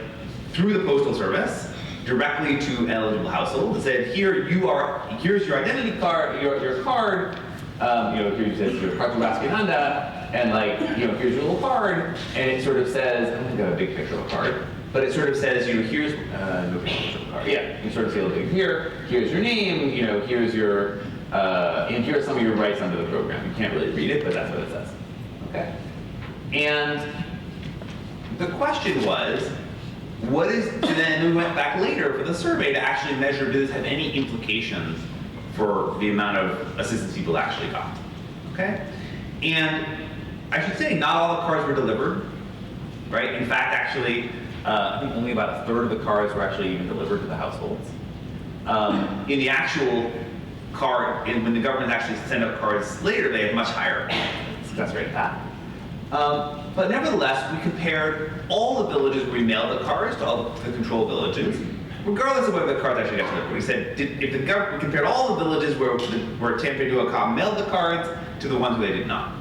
[SPEAKER 6] through the postal service directly to an eligible household. It said, here's your identity card, your card. Here it says your kartu Raskinanda, and like, here's your little card, and it sort of says, I haven't got a big picture of a card, but it sort of says, here's no picture of a card. Yeah, you sort of see a little bit here's your name, here's your, and here are some of your rights under the program. You can't really read it, but that's what it says. Okay. And the question was, then we went back later for the survey to actually measure, does this have any implications for the amount of assistance people actually got, okay? And I should say not all the cards were delivered, right? In fact, actually, I think only about 1/3 of the cards were actually even delivered to the households. In the actual card, when the government actually sent out cards later, they have much higher success rate at that. But nevertheless, we compared all the villages where we mailed the cards to all the control villages, regardless of whether the cards actually got delivered. We said, we compared all the villages where Tanpe Duaka mailed the cards to the ones where they did not.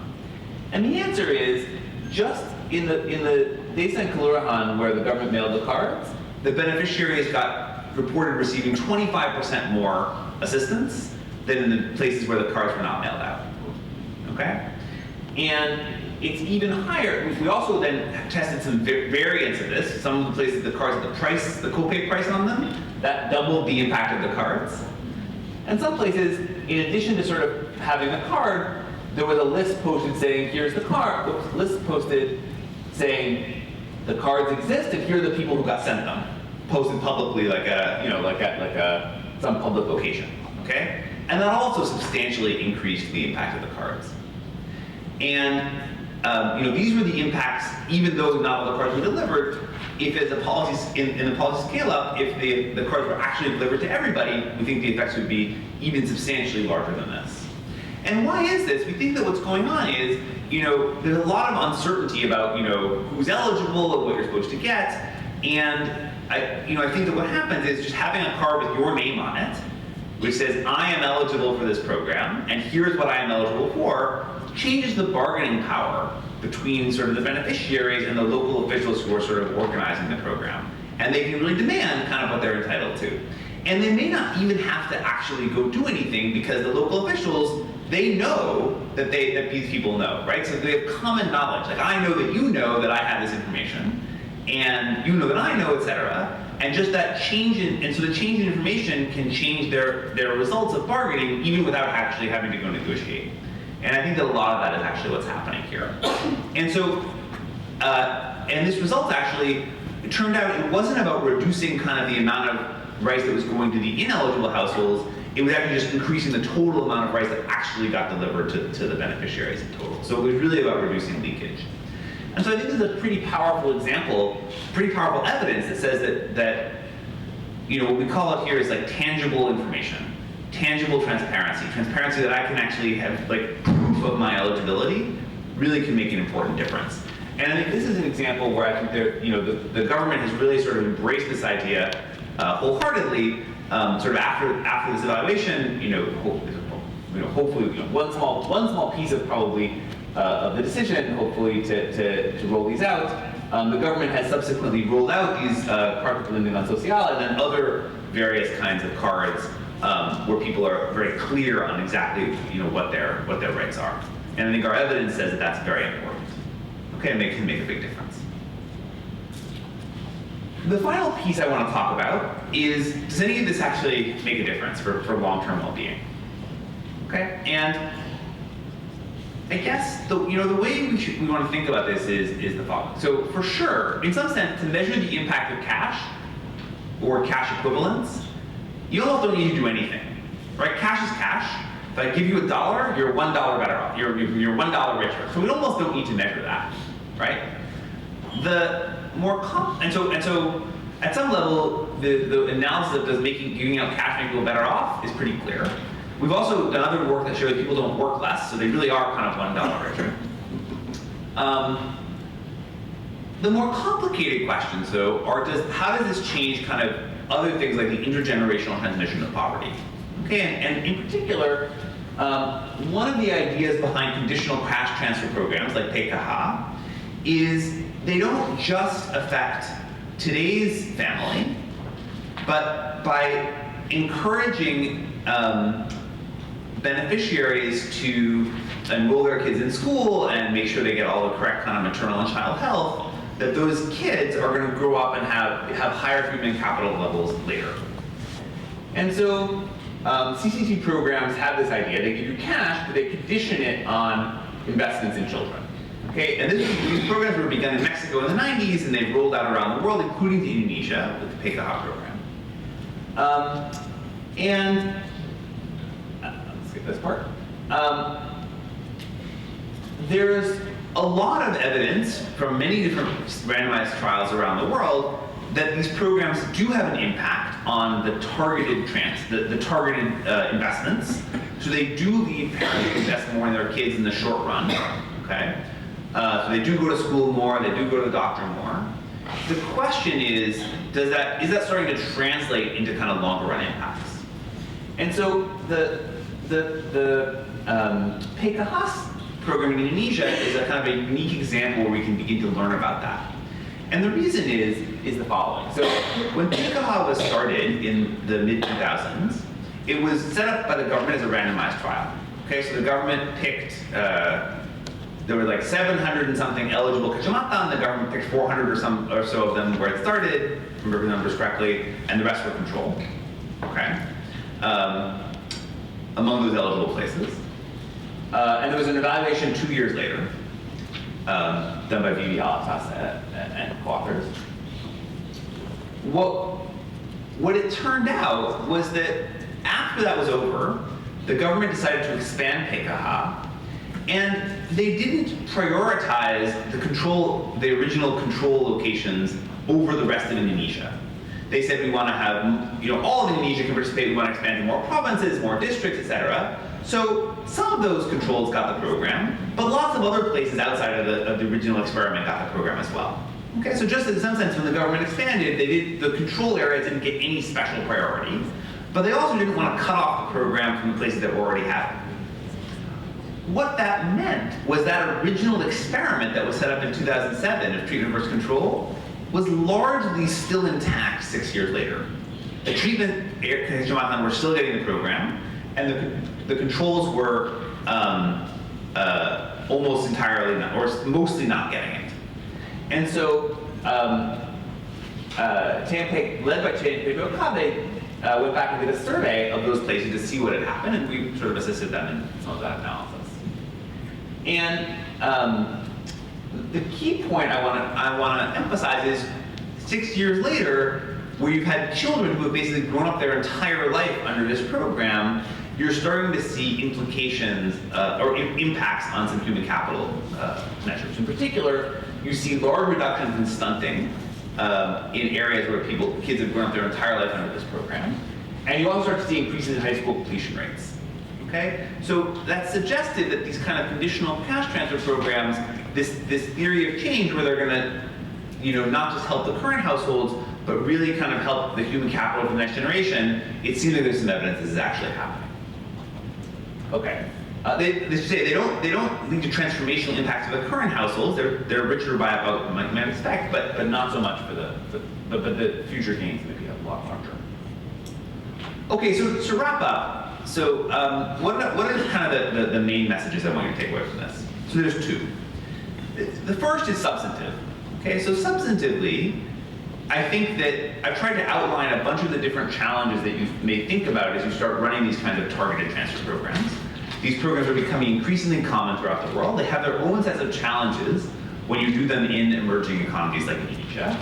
[SPEAKER 6] And the answer is, just in the desa in Kelurahan where the government mailed the cards, the beneficiaries got reported receiving 25% more assistance than in the places where the cards were not mailed out. Okay? And it's even higher. We also then tested some variants of this. Some of the places the cards had the copay price on them, that doubled the impact of the cards. And some places, in addition to sort of having the card, there was a list posted saying, here's the card, list posted saying the cards exist and here are the people who got sent them, posted publicly like some public location, okay? And that also substantially increased the impact of the cards. And these were the impacts, even though not all the cards were delivered. If as a policy, in the policy scale up, if the cards were actually delivered to everybody, we think the effects would be even substantially larger than this. And why is this? We think that what's going on is, there's a lot of uncertainty about, who's eligible and what you're supposed to get. And I think that what happens is just having a card with your name on it, which says, I am eligible for this program, and here's what I am eligible for, changes the bargaining power between sort of the beneficiaries and the local officials who are sort of organizing the program. And they can really demand kind of what they're entitled to. And they may not even have to actually go do anything because the local officials, they know that these people know, right? So they have common knowledge. Like, I know that you know that I have this information, and you know that I know, et cetera. And just that change so the change in information can change their results of bargaining even without actually having to go negotiate. And I think that a lot of that is actually what's happening here. And so, and this result actually, it turned out it wasn't about reducing kind of the amount of rice that was going to the ineligible households. It was actually just increasing the total amount of rice that actually got delivered to the beneficiaries in total. So it was really about reducing leakage. And so I think this is a pretty powerful example, pretty powerful evidence that says that what we call it here is like tangible information. Tangible transparency that I can actually have like proof of my eligibility really can make an important difference. And I think this is an example where I think the government has really sort of embraced this idea wholeheartedly. Sort of after this evaluation, hopefully one small piece of probably of the decision, hopefully to roll these out. The government has subsequently rolled out these cartas de lindung social and then other various kinds of cards where people are very clear on exactly what their rights are. And I think our evidence says that that's very important. Okay, and it can make a big difference. The final piece I want to talk about is, does any of this actually make a difference for long-term well-being? Okay, and I guess the way we want to think about this is the following. So for sure, in some sense, to measure the impact of cash or cash equivalents, you almost don't need to do anything, right? Cash is cash. If I give you $1, you're $1 better off. You're $1 richer. So we almost don't need to measure that, right? The more and so at some level, the analysis of does giving out cash make people better off is pretty clear. We've also done other work that shows people don't work less, so they really are kind of $1 richer. The more complicated questions, though, are how does this change kind of other things like the intergenerational transmission of poverty? Okay, and in particular, one of the ideas behind conditional cash transfer programs like PKH is they don't just affect today's family, but by encouraging beneficiaries to enroll their kids in school and make sure they get all the correct kind of maternal and child health, that those kids are going to grow up and have higher human capital levels later. And so CCT programs have this idea. They give you cash, but they condition it on investments in children. Okay, and these programs were begun in Mexico in the 90s, and they've rolled out around the world, including to Indonesia with the PKH program. Let's skip this part. There's a lot of evidence from many different randomized trials around the world that these programs do have an impact on the targeted investments. So they do lead parents to invest more in their kids in the short run. Okay, so they do go to school more, they do go to the doctor more. The question is that starting to translate into kind of longer run impacts? And so the PKH program in Indonesia is a kind of a unique example where we can begin to learn about that. And the reason is the following. So when PKH was started in the mid-2000s, it was set up by the government as a randomized trial. Okay, so the government picked, there were like 700 and something eligible kecamatan. The government picked 400 or so of them where it started, if I remember the numbers correctly, and the rest were controlled. Okay, among those eligible places. And there was an evaluation 2 years later, done by BIES and co-authors. What it turned out was that after that was over, the government decided to expand PKH, and they didn't prioritize the original control locations over the rest of Indonesia. They said we want to have, all of Indonesia can participate, we want to expand to more provinces, more districts, etc. So some of those controls got the program, but lots of other places outside of the original experiment got the program as well. Okay, so just in some sense, when the government expanded, the control areas didn't get any special priority, but they also didn't want to cut off the program from the places that already had it. What that meant was that original experiment that was set up in 2007 of treatment versus control was largely still intact 6 years later. The treatment kecamatan were still getting the program, and the controls were almost entirely not, or mostly not getting it. And so, led by JPAL, went back and did a survey of those places to see what had happened, and we sort of assisted them in some of that analysis. And the key point I want to emphasize is 6 years later, where you've had children who have basically grown up their entire life under this program, you're starting to see implications or impacts on some human capital measures. In particular, you see large reductions in stunting in areas where kids have grown up their entire life under this program. And you also start to see increases in high school completion rates. Okay? So that suggested that these kind of conditional cash transfer programs, this theory of change where they're going to not just help the current households, but really kind of help the human capital of the next generation, it seems like there's some evidence this is actually happening. Okay. They don't lead to transformational impacts of the current households. They're richer by about what you might expect, but not so much for the future gains maybe a lot larger. Okay, so to wrap up, so what are kind of the main messages I want you to take away from this? So there's two. The first is substantive. Okay, so substantively, I think that I've tried to outline a bunch of the different challenges that you may think about as you start running these kinds of targeted transfer programs. These programs are becoming increasingly common throughout the world. They have their own sets of challenges when you do them in emerging economies like Indonesia.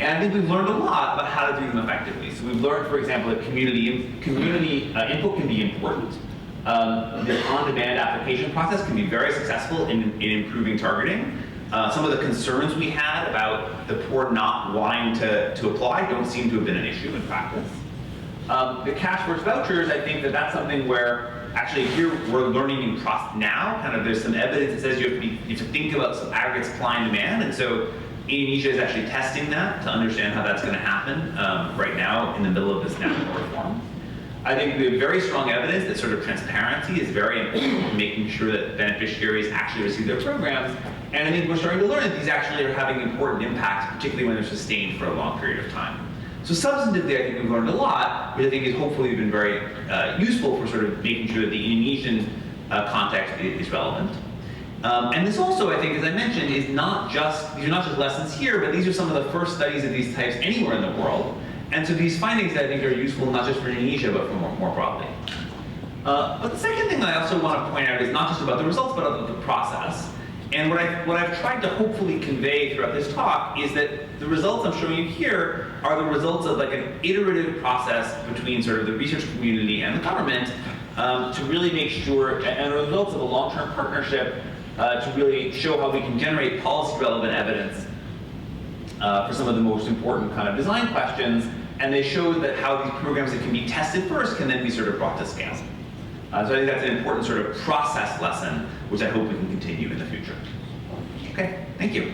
[SPEAKER 6] And I think we've learned a lot about how to do them effectively. So we've learned, for example, that community input can be important. The on-demand application process can be very successful in improving targeting. Some of the concerns we had about the poor not wanting to apply don't seem to have been an issue in practice. The cash versus vouchers, I think that's something where actually here we're learning in process now. Kind of there's some evidence that says you have to think about some aggregate supply and demand, and so Indonesia is actually testing that to understand how that's going to happen right now in the middle of this national reform. I think we have very strong evidence that sort of transparency is very important in making sure that beneficiaries actually receive their programs. And I think we're starting to learn that these actually are having important impacts, particularly when they're sustained for a long period of time. So substantively, I think we've learned a lot, which I think has hopefully been very useful for sort of making sure that the Indonesian context is relevant. And this also, I think, as I mentioned, these are not just lessons here, but these are some of the first studies of these types anywhere in the world. And so these findings, I think, are useful not just for Indonesia, but for more broadly. But the second thing that I also want to point out is not just about the results, but about the process. And what I've tried to hopefully convey throughout this talk is that the results I'm showing you here are the results of like an iterative process between sort of the research community and the government to really make sure, and the results of a long-term partnership to really show how we can generate policy-relevant evidence for some of the most important kind of design questions, and they show that how these programs that can be tested first can then be sort of brought to scale. So I think that's an important sort of process lesson, which I hope we can continue in the future. Okay, thank you.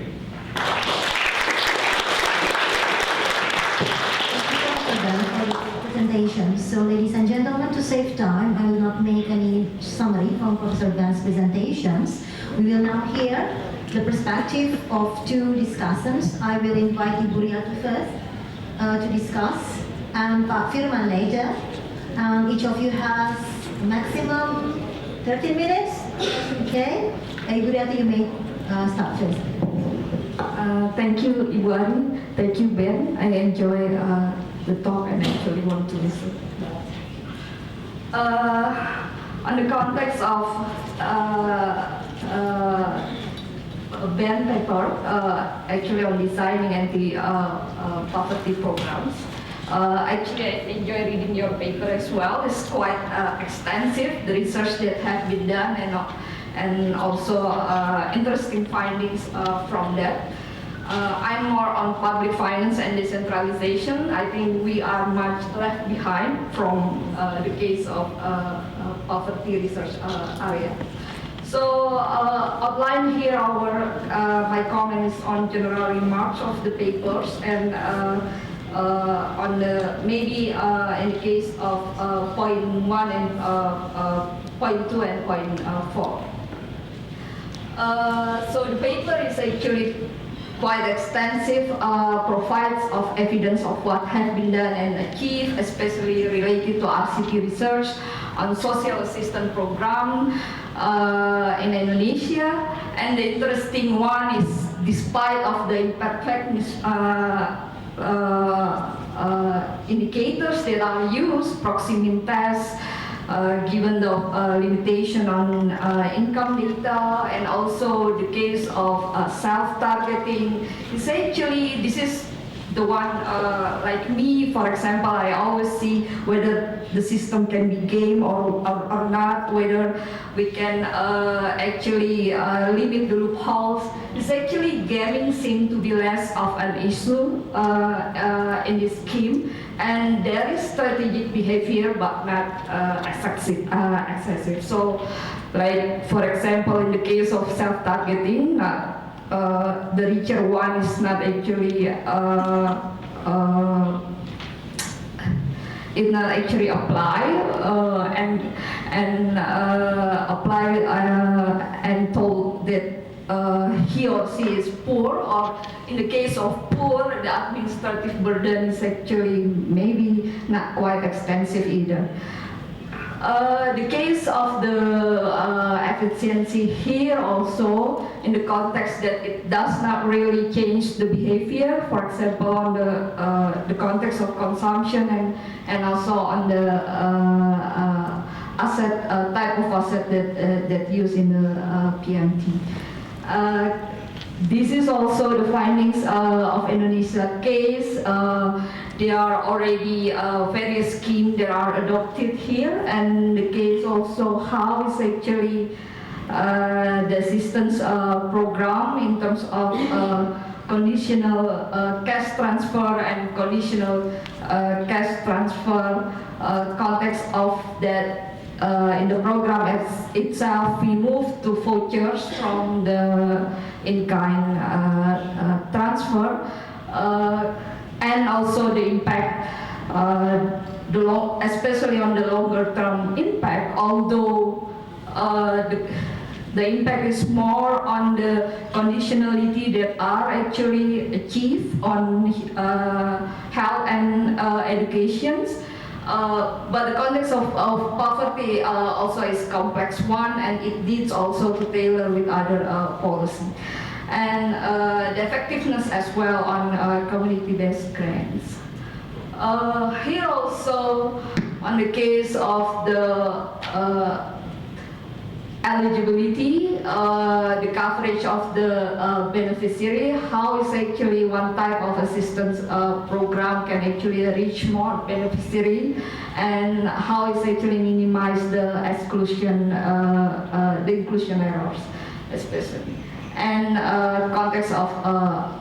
[SPEAKER 5] Presentation. So, ladies and gentlemen, to save time, I will not make any summary from Professor Ben's presentations. We will now hear the perspective of two discussants. I will invite Ibu Riatu first to discuss, and Pak Firman later. Each of you has maximum 13 minutes. Okay? Ibu Riatu, you may start first.
[SPEAKER 7] Thank you, Ibu Ani. Thank you, Ben. I enjoy the talk and actually want to listen. On the context of Ben paper, actually on designing anti-poverty programs. Actually, I enjoy reading your paper as well. It's quite extensive, the research that has been done, and also interesting findings from that. I'm more on public finance and decentralization. I think we are much left behind from the case of poverty research area. So outline here my comments on general remarks of the papers, and on the maybe in the case of point 1 and point 2 and point 4. So the paper is actually quite extensive, provides of evidence of what has been done and achieved, especially related to RCT research on social assistance program in Indonesia. And the interesting one is, despite of the imperfectness indicators that are used, proximity tests, given the limitation on income data, and also the case of self-targeting, is actually, this is the one, like me, for example, I always see whether the system can be game or not, whether we can actually limit the loopholes. It's actually gaming seems to be less of an issue in this scheme, and there is strategic behavior but not excessive. So, like for example, in the case of self-targeting, the richer one is not actually apply and told that he or she is poor, or in the case of poor, the administrative burden is actually maybe not quite extensive either. The case of the efficiency here also, in the context that it does not really change the behavior, for example, on the context of consumption and also on the asset type of asset that used in the PMT. This is also the findings of Indonesia case. There are already various schemes that are adopted here, and the case also how is actually the assistance program in terms of conditional cash transfer and conditional cash transfer context of that. In the program itself, we moved to vouchers from the in-kind transfer, and also the impact, especially on the longer-term impact. Although the impact is more on the conditionality that are actually achieved on health and educations. But the context of poverty also is complex one, and it needs also to tailor with other policy. And the effectiveness as well on community-based grants. Here also, on the case of the eligibility, the coverage of the beneficiary, how is actually one type of assistance program can actually reach more beneficiary, and how is actually minimize the exclusion, the inclusion errors, especially. And context of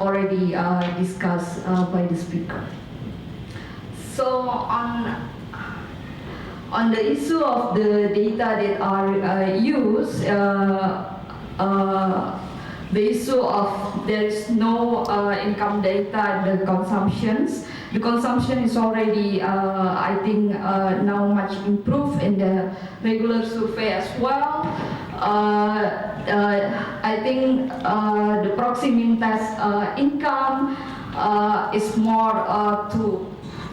[SPEAKER 7] already discussed by the speaker. So on the issue of the data that are used, the issue of there is no income data in the consumptions. The consumption is already, I think, now much improved in the regular survey as well. I think the proximity test income is more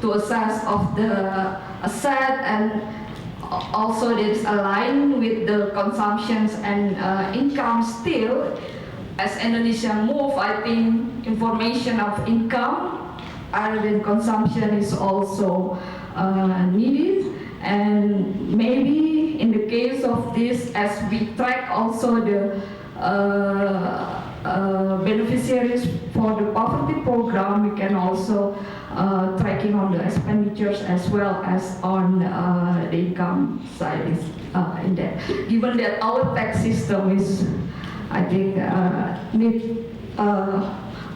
[SPEAKER 7] to assess of the asset, and also it's aligned with the consumptions and income still. As Indonesia move, I think information of income other than consumption is also needed. And maybe in the case of this, as we track also the beneficiaries for the poverty program, we can also tracking on the expenditures as well as on the income side is in that. Given that our tax system is, I think, need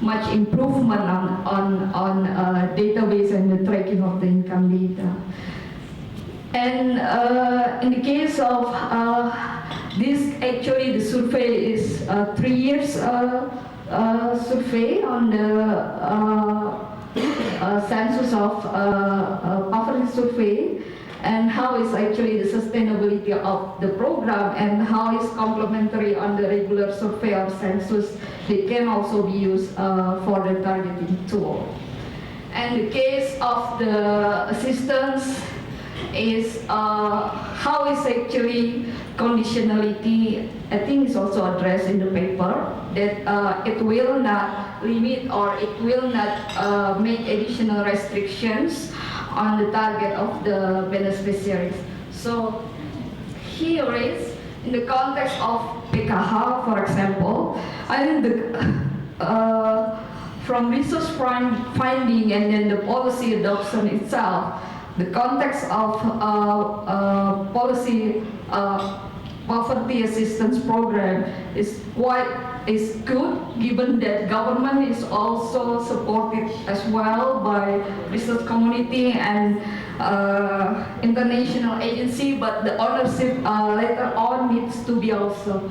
[SPEAKER 7] much improvement on database and the tracking of the income data. And in the case of this, actually the survey is 3 years survey on the census of poverty survey, and how is actually the sustainability of the program, and how is complementary on the regular survey or census that can also be used for the targeting tool. And the case of the assistance is how is actually conditionality, I think is also addressed in the paper, that it will not limit or it will not make additional restrictions on the target of the beneficiaries. So here is, in the context of PKH, for example, I think the, from resource finding and then the policy adoption itself, the context of policy poverty assistance program is good, given that government is also supported as well by research community and international agency, but the ownership later on needs to be also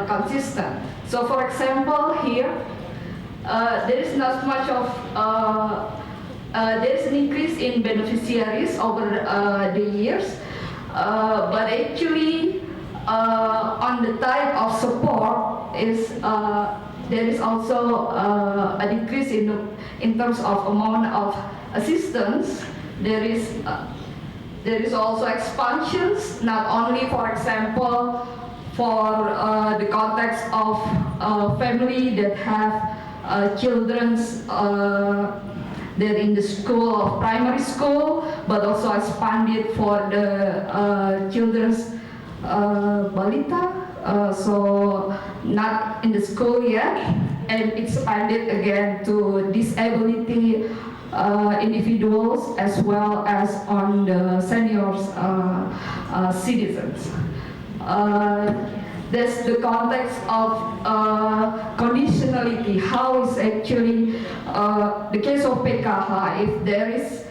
[SPEAKER 7] consistent. So for example here, there is not much of there is an increase in beneficiaries over the years, but actually on the type of support, is there is also a decrease in terms of amount of assistance. There is also expansions, not only, for example, for the context of family that have children's they're in the school of primary school, but also expanded for the children's balita, so not in the school yet, and expanded again to disability individuals as well as on the seniors citizens. That's the context of conditionality. How is actually the case of PKH, if there is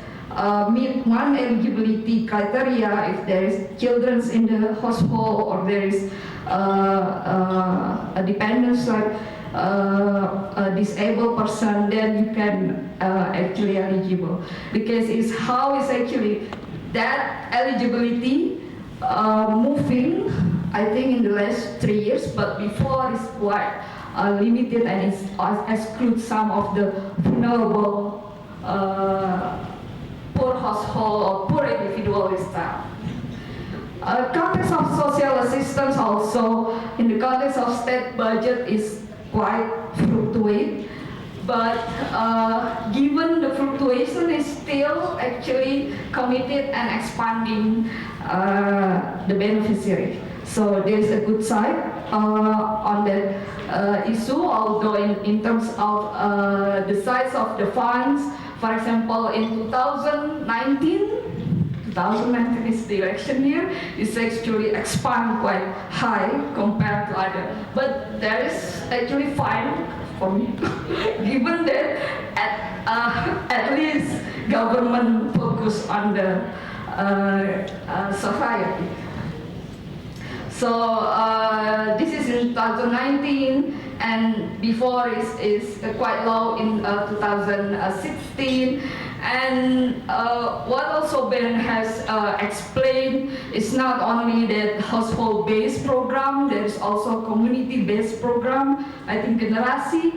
[SPEAKER 7] meet one eligibility criteria, if there is children in the household or there is a dependence like a disabled person, then you can actually eligible. The case is how is actually that eligibility moving, I think in the last 3 years, but before it's quite limited and it excludes some of the vulnerable poor household or poor individual style. Context of social assistance also, in the context of state budget, is quite fluctuate, but given the fluctuation is still actually committed and expanding the beneficiary. So there is a good side on that issue, although in terms of the size of the funds, for example, in 2019 is the election year, it's actually expand quite high compared to other. But there is actually fine for me, given that at least government focus on the society. So this is in 2019, and before is quite low in 2016. And what also Ben has explained is not only that household-based program, there is also community-based program. I think Generasi,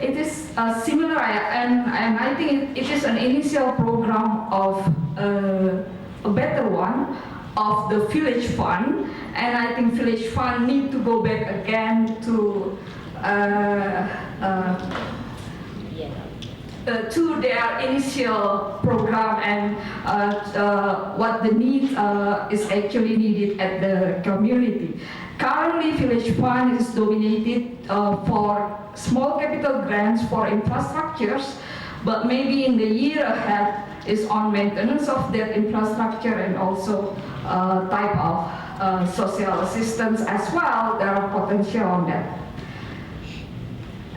[SPEAKER 7] it is similar, and I think it is an initial program of a better one of the village fund, and I think village fund need to go back again to their initial program and what the need is actually needed at the community. Currently, village fund is dominated for small capital grants for infrastructures, but maybe in the year ahead is on maintenance of that infrastructure and also type of social assistance as well. There are potential on that.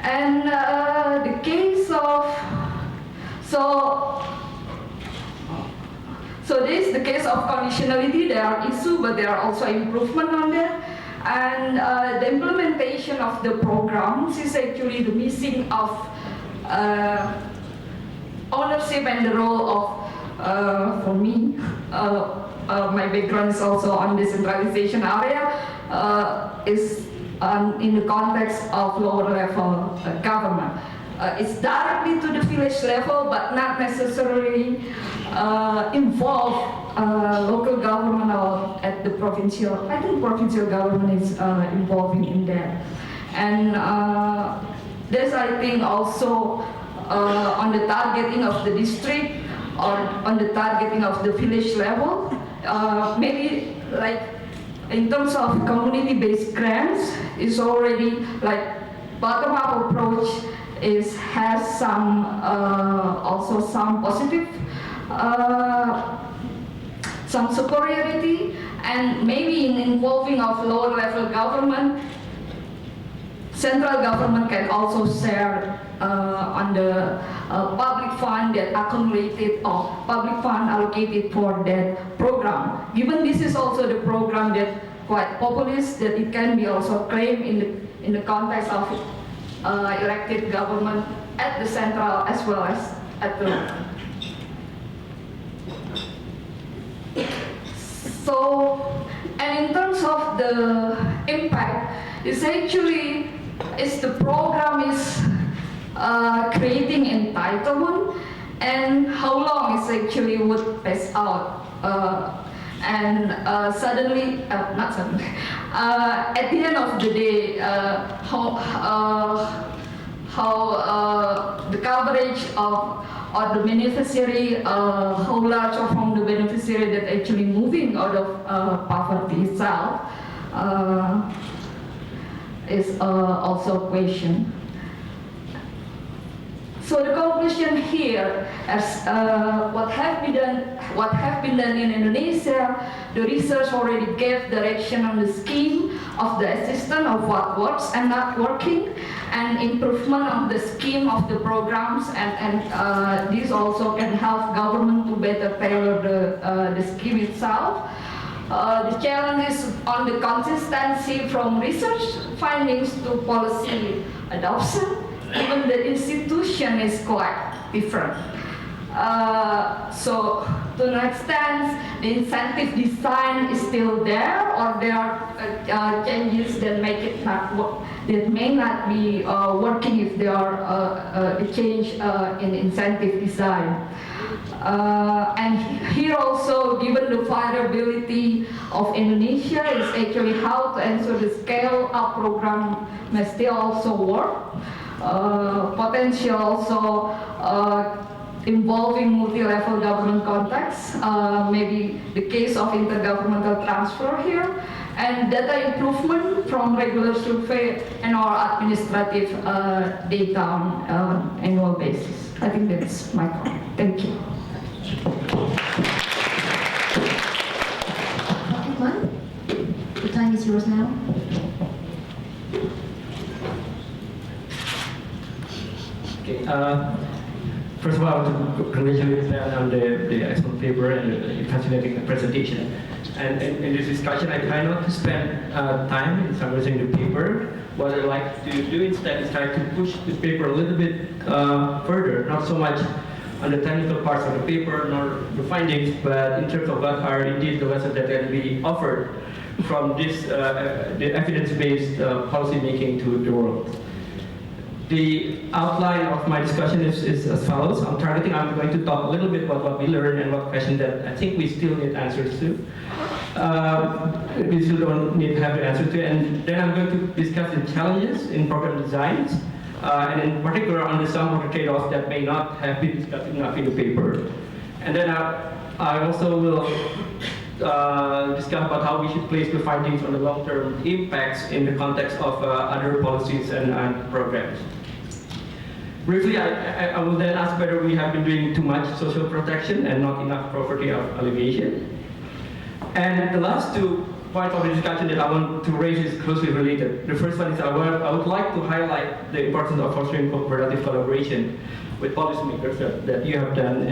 [SPEAKER 7] And the case of, so this is the case of conditionality. There are issues, but there are also improvement on that. And the implementation of the programs is actually the missing of ownership and the role of, for me, my background is also on decentralization area, is in the context of lower level government. It's directly to the village level, but not necessarily involve local government or at the provincial. I think provincial government is involving in that. And there's, I think, also on the targeting of the district or on the targeting of the village level, maybe like in terms of community-based grants, is already like bottom-up approach has some also some positive some superiority, and maybe in involving of lower level government, central government can also share on the public fund that accumulated or public fund allocated for that program. Given this is also the program that quite populist, that it can be also claimed in the context of elected government at the central as well as at the local. So, and in terms of the impact, it's actually is the program is creating entitlement and how long it actually would pass out. Suddenly, not suddenly, at the end of the day, how the coverage of the beneficiary, how large or from the beneficiary that actually moving out of poverty itself is also a question. So the conclusion here is what have been done in Indonesia. The research already gave direction on the scheme of the assistance of what works and not working, and improvement of the scheme of the programs, and this also can help government to better tailor the scheme itself. The challenge is on the consistency from research findings to policy adoption. Even the institution is quite different. So to an extent, the incentive design is still there, or there are changes that make it not work, that may not be working if there are a change in incentive design. And here also, given the variability of Indonesia, is actually how to ensure the scale-up program may still also work. Potential also involving multi-level government context, maybe the case of intergovernmental transfer here, and data improvement from regular survey and our administrative data on annual basis. I think that's my comment. Thank you.
[SPEAKER 5] The time is yours now.
[SPEAKER 3] Okay. First of all, I want to congratulate Ben on the excellent paper and the fascinating presentation. And in this discussion, I try not to spend time in summarizing the paper. What I like to do instead is try to push the paper a little bit further, not so much on the technical parts of the paper nor the findings, but in terms of what are indeed the lessons that can be offered from this the evidence-based policy making to the world. The outline of my discussion is as follows. I'm going to talk a little bit about what we learned and what questions that I think we still need answers to. We still don't need to have the answer to. And then I'm going to discuss the challenges in program designs, and in particular on the some of the trade-offs that may not have been discussed enough in the paper. And then I also will discuss about how we should place the findings on the long-term impacts in the context of other policies and programs. Briefly, I will then ask whether we have been doing too much social protection and not enough poverty alleviation. And the last 2 points of the discussion that I want to raise is closely related. The first one is I would like to highlight the importance of fostering cooperative collaboration with policymakers that you have done,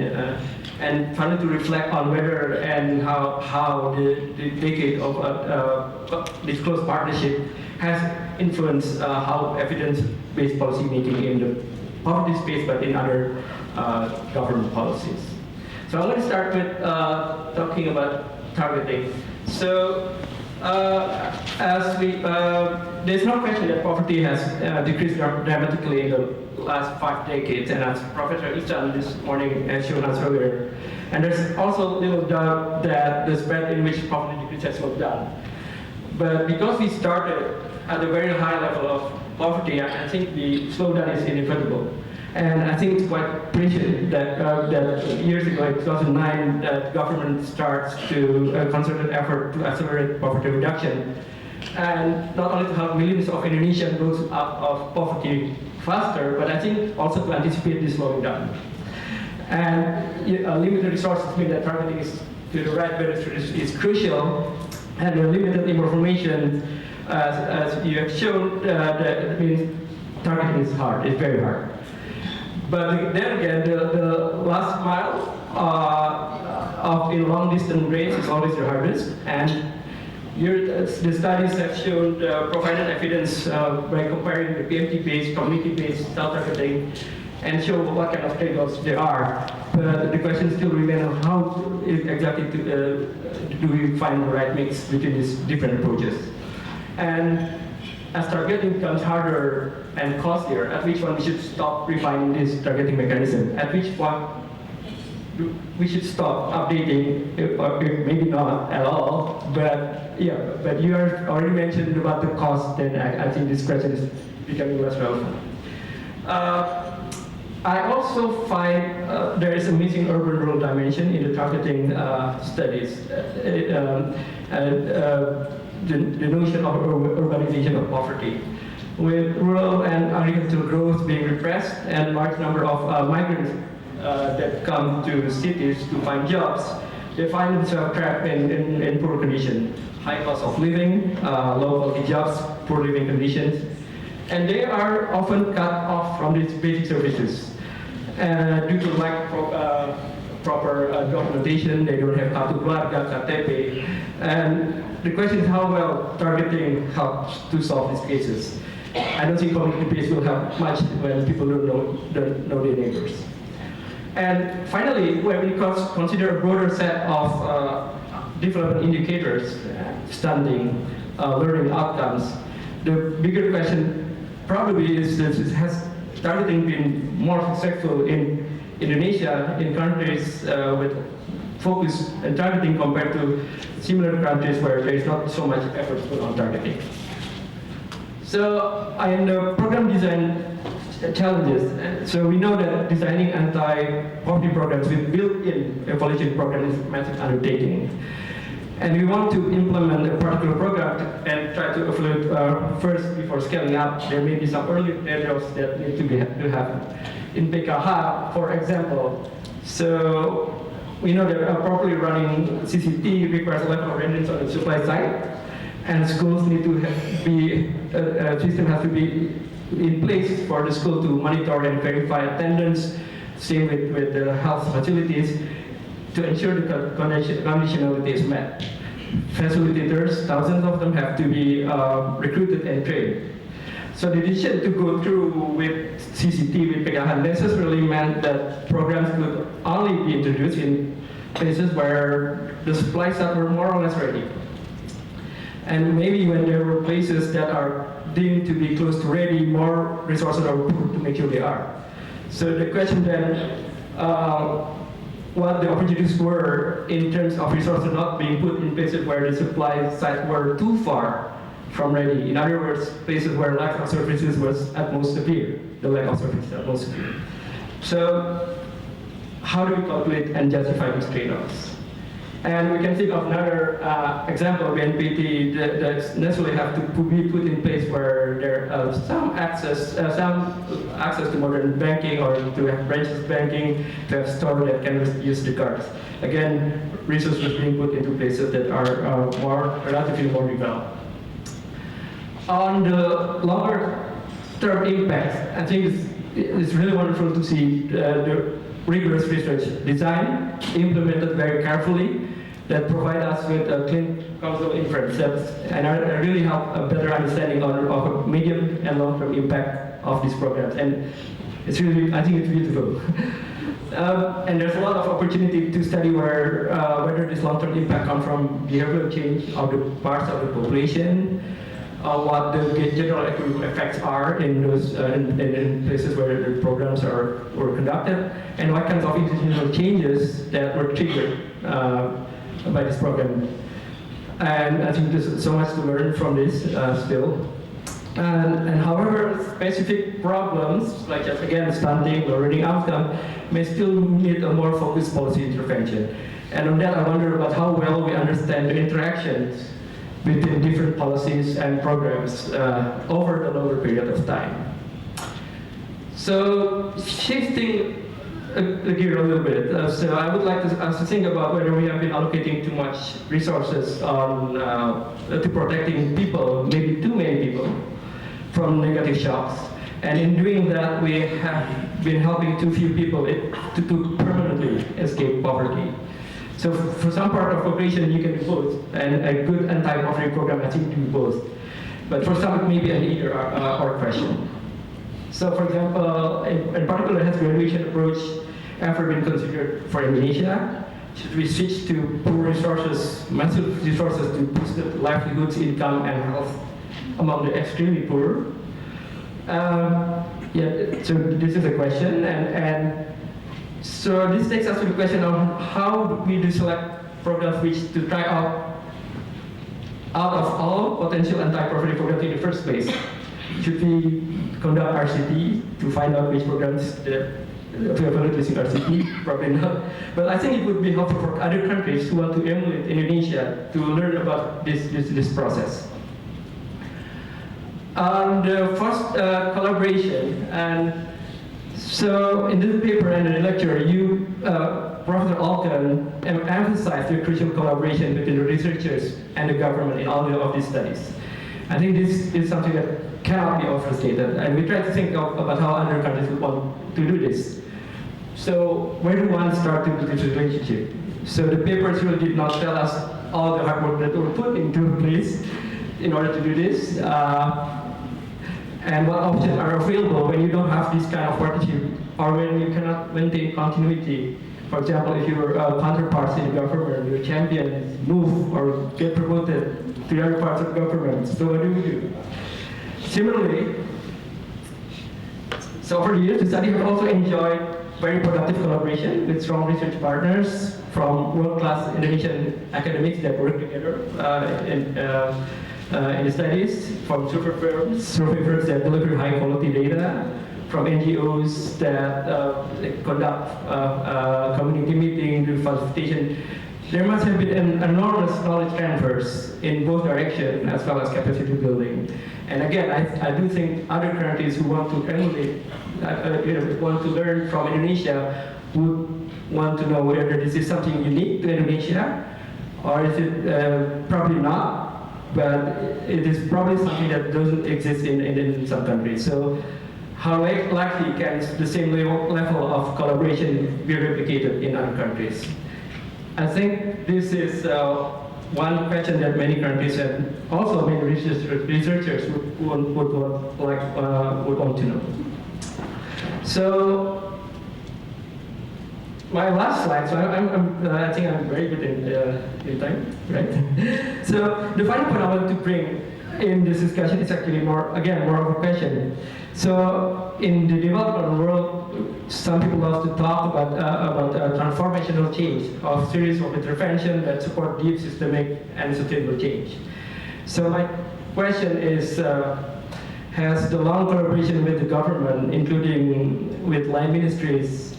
[SPEAKER 3] and finally to reflect on whether and how the decade of this close partnership has influenced how evidence-based policy making in the poverty space, but in other government policies. So I'm going to start with talking about targeting. So there's no question that poverty has decreased dramatically in the last 5 decades, and as Professor Isan this morning has shown us earlier. And there's also little doubt that the spread in which poverty decrease has slowed down. But because we started at a very high level of poverty, I think the slowdown is inevitable. And I think it's quite prescient that, that years ago, in 2009, that government starts to a concerted effort to accelerate poverty reduction. And not only to help millions of Indonesians go out of poverty faster, but I think also to anticipate this slowing down. And limited resources mean that targeting is to the right beneficiaries is crucial, and the limited information, as you have shown, that means targeting is hard, it's very hard. But then again, the last mile in long distance race is always the hardest, and the studies have shown provided evidence by comparing the PMT-based, community-based self-targeting, and show what kind of trade-offs there are. But the question still remains on how exactly do we find the right mix between these different approaches. And as targeting becomes harder and costlier, at which point we should stop refining this targeting mechanism, at which point we should stop updating, or maybe not at all, but yeah, but you already mentioned about the cost, then I think this question is becoming less relevant. I also find there is a missing urban-rural dimension in the targeting studies. The notion of urbanization of poverty. With rural and agricultural growth being repressed and large number of migrants that come to cities to find jobs, they find themselves trapped in poor conditions. High cost of living, low quality jobs, poor living conditions, and they are often cut off from these basic services. Due to lack of proper documentation, they don't have kartu keluarga, KTP, and the question is how well targeting helps to solve these cases. I don't think community-based will help much when people don't know their neighbors. And finally, when we consider a broader set of development indicators, stunting, learning outcomes, the bigger question probably is that has targeting been more successful in Indonesia, in countries with focus and targeting compared to similar countries where there is not so much effort put on targeting. So in the program design challenges, so we know that designing anti-poverty programs with built-in evaluation program is a massive undertaking. And we want to implement a particular program and try to evaluate first before scaling up. There may be some early measures that need to happen. In PKH, for example, so we know that properly running CCT requires a level of readiness on the supply side, and schools need to be, a system has to be in place for the school to monitor and verify attendance, same with the health facilities, to ensure the conditionality is met. Facilitators, thousands of them, have to be recruited and trained. So the decision to go through with CCT with PKH necessarily meant that programs could only be introduced in places where the supply side were more or less ready. And maybe when there were places that are deemed to be close to ready, more resources are put to make sure they are. So the question then, what the opportunities were in terms of resources not being put in places where the supply sites were too far from ready. In other words, places where lack of services was at most severe, the lack of services at most severe. So how do we calculate and justify these trade-offs? And we can think of another example of NPT that necessarily have to be put in place where there are some access to modern banking, or to have branches banking, to have store that can use the cards. Again, resources being put into places that are relatively more developed. On the longer term impact, I think it's really wonderful to see the rigorous research design implemented very carefully that provide us with a clean causal inference and really help a better understanding of medium and long-term impact of these programs. And it's really, I think it's beautiful. And there's a lot of opportunity to study whether this long-term impact comes from behavioral change of the parts of the population, what the general economic effects are in those in places where the programs were conducted, and what kinds of institutional changes that were triggered by this program. And I think there's so much to learn from this still. And however, specific problems, like just again stunting or learning outcome, may still need a more focused policy intervention. And on that, I wonder about how well we understand the interactions between different policies and programs over the longer period of time. So shifting the gear a little bit, so I would like us to think about whether we have been allocating too much resources on to protecting people, maybe too many people, from negative shocks. And in doing that, we have been helping too few people to permanently escape poverty. So for some part of population, you can do both, and a good anti-poverty program, I think, can do both. But for some, it may be an either or question. So for example, in particular, has graduation approach ever been considered for Indonesia? Should we switch to poor resources, massive resources to boost the livelihoods, income, and health among the extremely poor. Yeah, so this is a question, and so this takes us to the question of how we do select programs which to try out of all potential anti-poverty programs in the first place. Should we conduct RCT to find out which programs available using RCT? Probably not. But I think it would be helpful for other countries who want to emulate Indonesia to learn about this process. The first collaboration, and so in this paper and in the lecture, Professor Olken emphasized the crucial collaboration between the researchers and the government in all of these studies. I think this is something that cannot be overstated, and we try to think about how other countries would want to do this. So where do one start to build this relationship? So the papers really did not tell us all the hard work that were put into place in order to do this, and what options are available when you don't have this kind of partnership, or when you cannot maintain continuity. For example, if your counterparts in the government, your champions move or get promoted to other parts of government, so what do we do? Similarly, so over the years, the study has also enjoyed very productive collaboration with strong research partners from world-class Indonesian academics that work together in the studies, from survey firms that deliver high-quality data, from NGOs that conduct community meetings, do facilitation. There must have been an enormous knowledge transfers in both directions as well as capacity building. And again, I do think other countries who want to emulate, want to learn from Indonesia would want to know whether this is something unique to Indonesia, or is it probably not, but it is probably something that doesn't exist in some countries. So how likely can the same level of collaboration be replicated in other countries? I think this is one question that many countries and also many researchers would want to know. So my last slide. So I think I'm very good in time, right? So the final point I want to bring in this discussion is actually more of a question. So in the development world, some people love to talk about transformational change of series of interventions that support deep systemic and sustainable change. So my question is, has the long collaboration with the government, including with line ministries,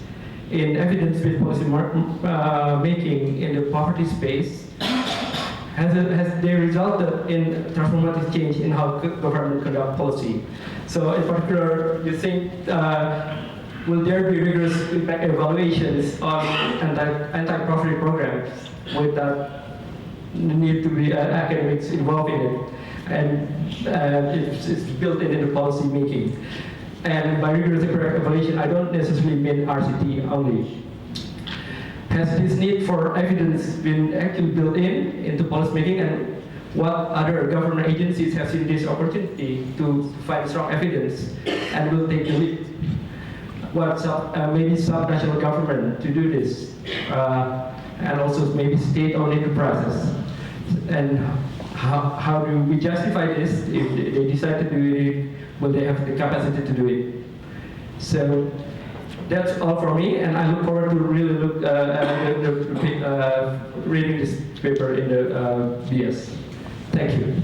[SPEAKER 3] in evidence-based policy making in the poverty space, has they resulted in transformative change in how government conduct policy? So in particular, you think, will there be rigorous impact evaluations on anti-poverty programs without the need to be academics involved in it? And it's built in the policy making. And by rigorous impact evaluation, I don't necessarily mean RCT only. Has this need for evidence been actually built into policy making, and what other government agencies have seen this opportunity to find strong evidence and will take the lead? What maybe sub-national government to do this, and also maybe state-owned enterprises, and how do we justify this? If they decide to do it, will they have the capacity to do it? So that's all for me, and I look forward to really reading this paper in the BIES. Thank you.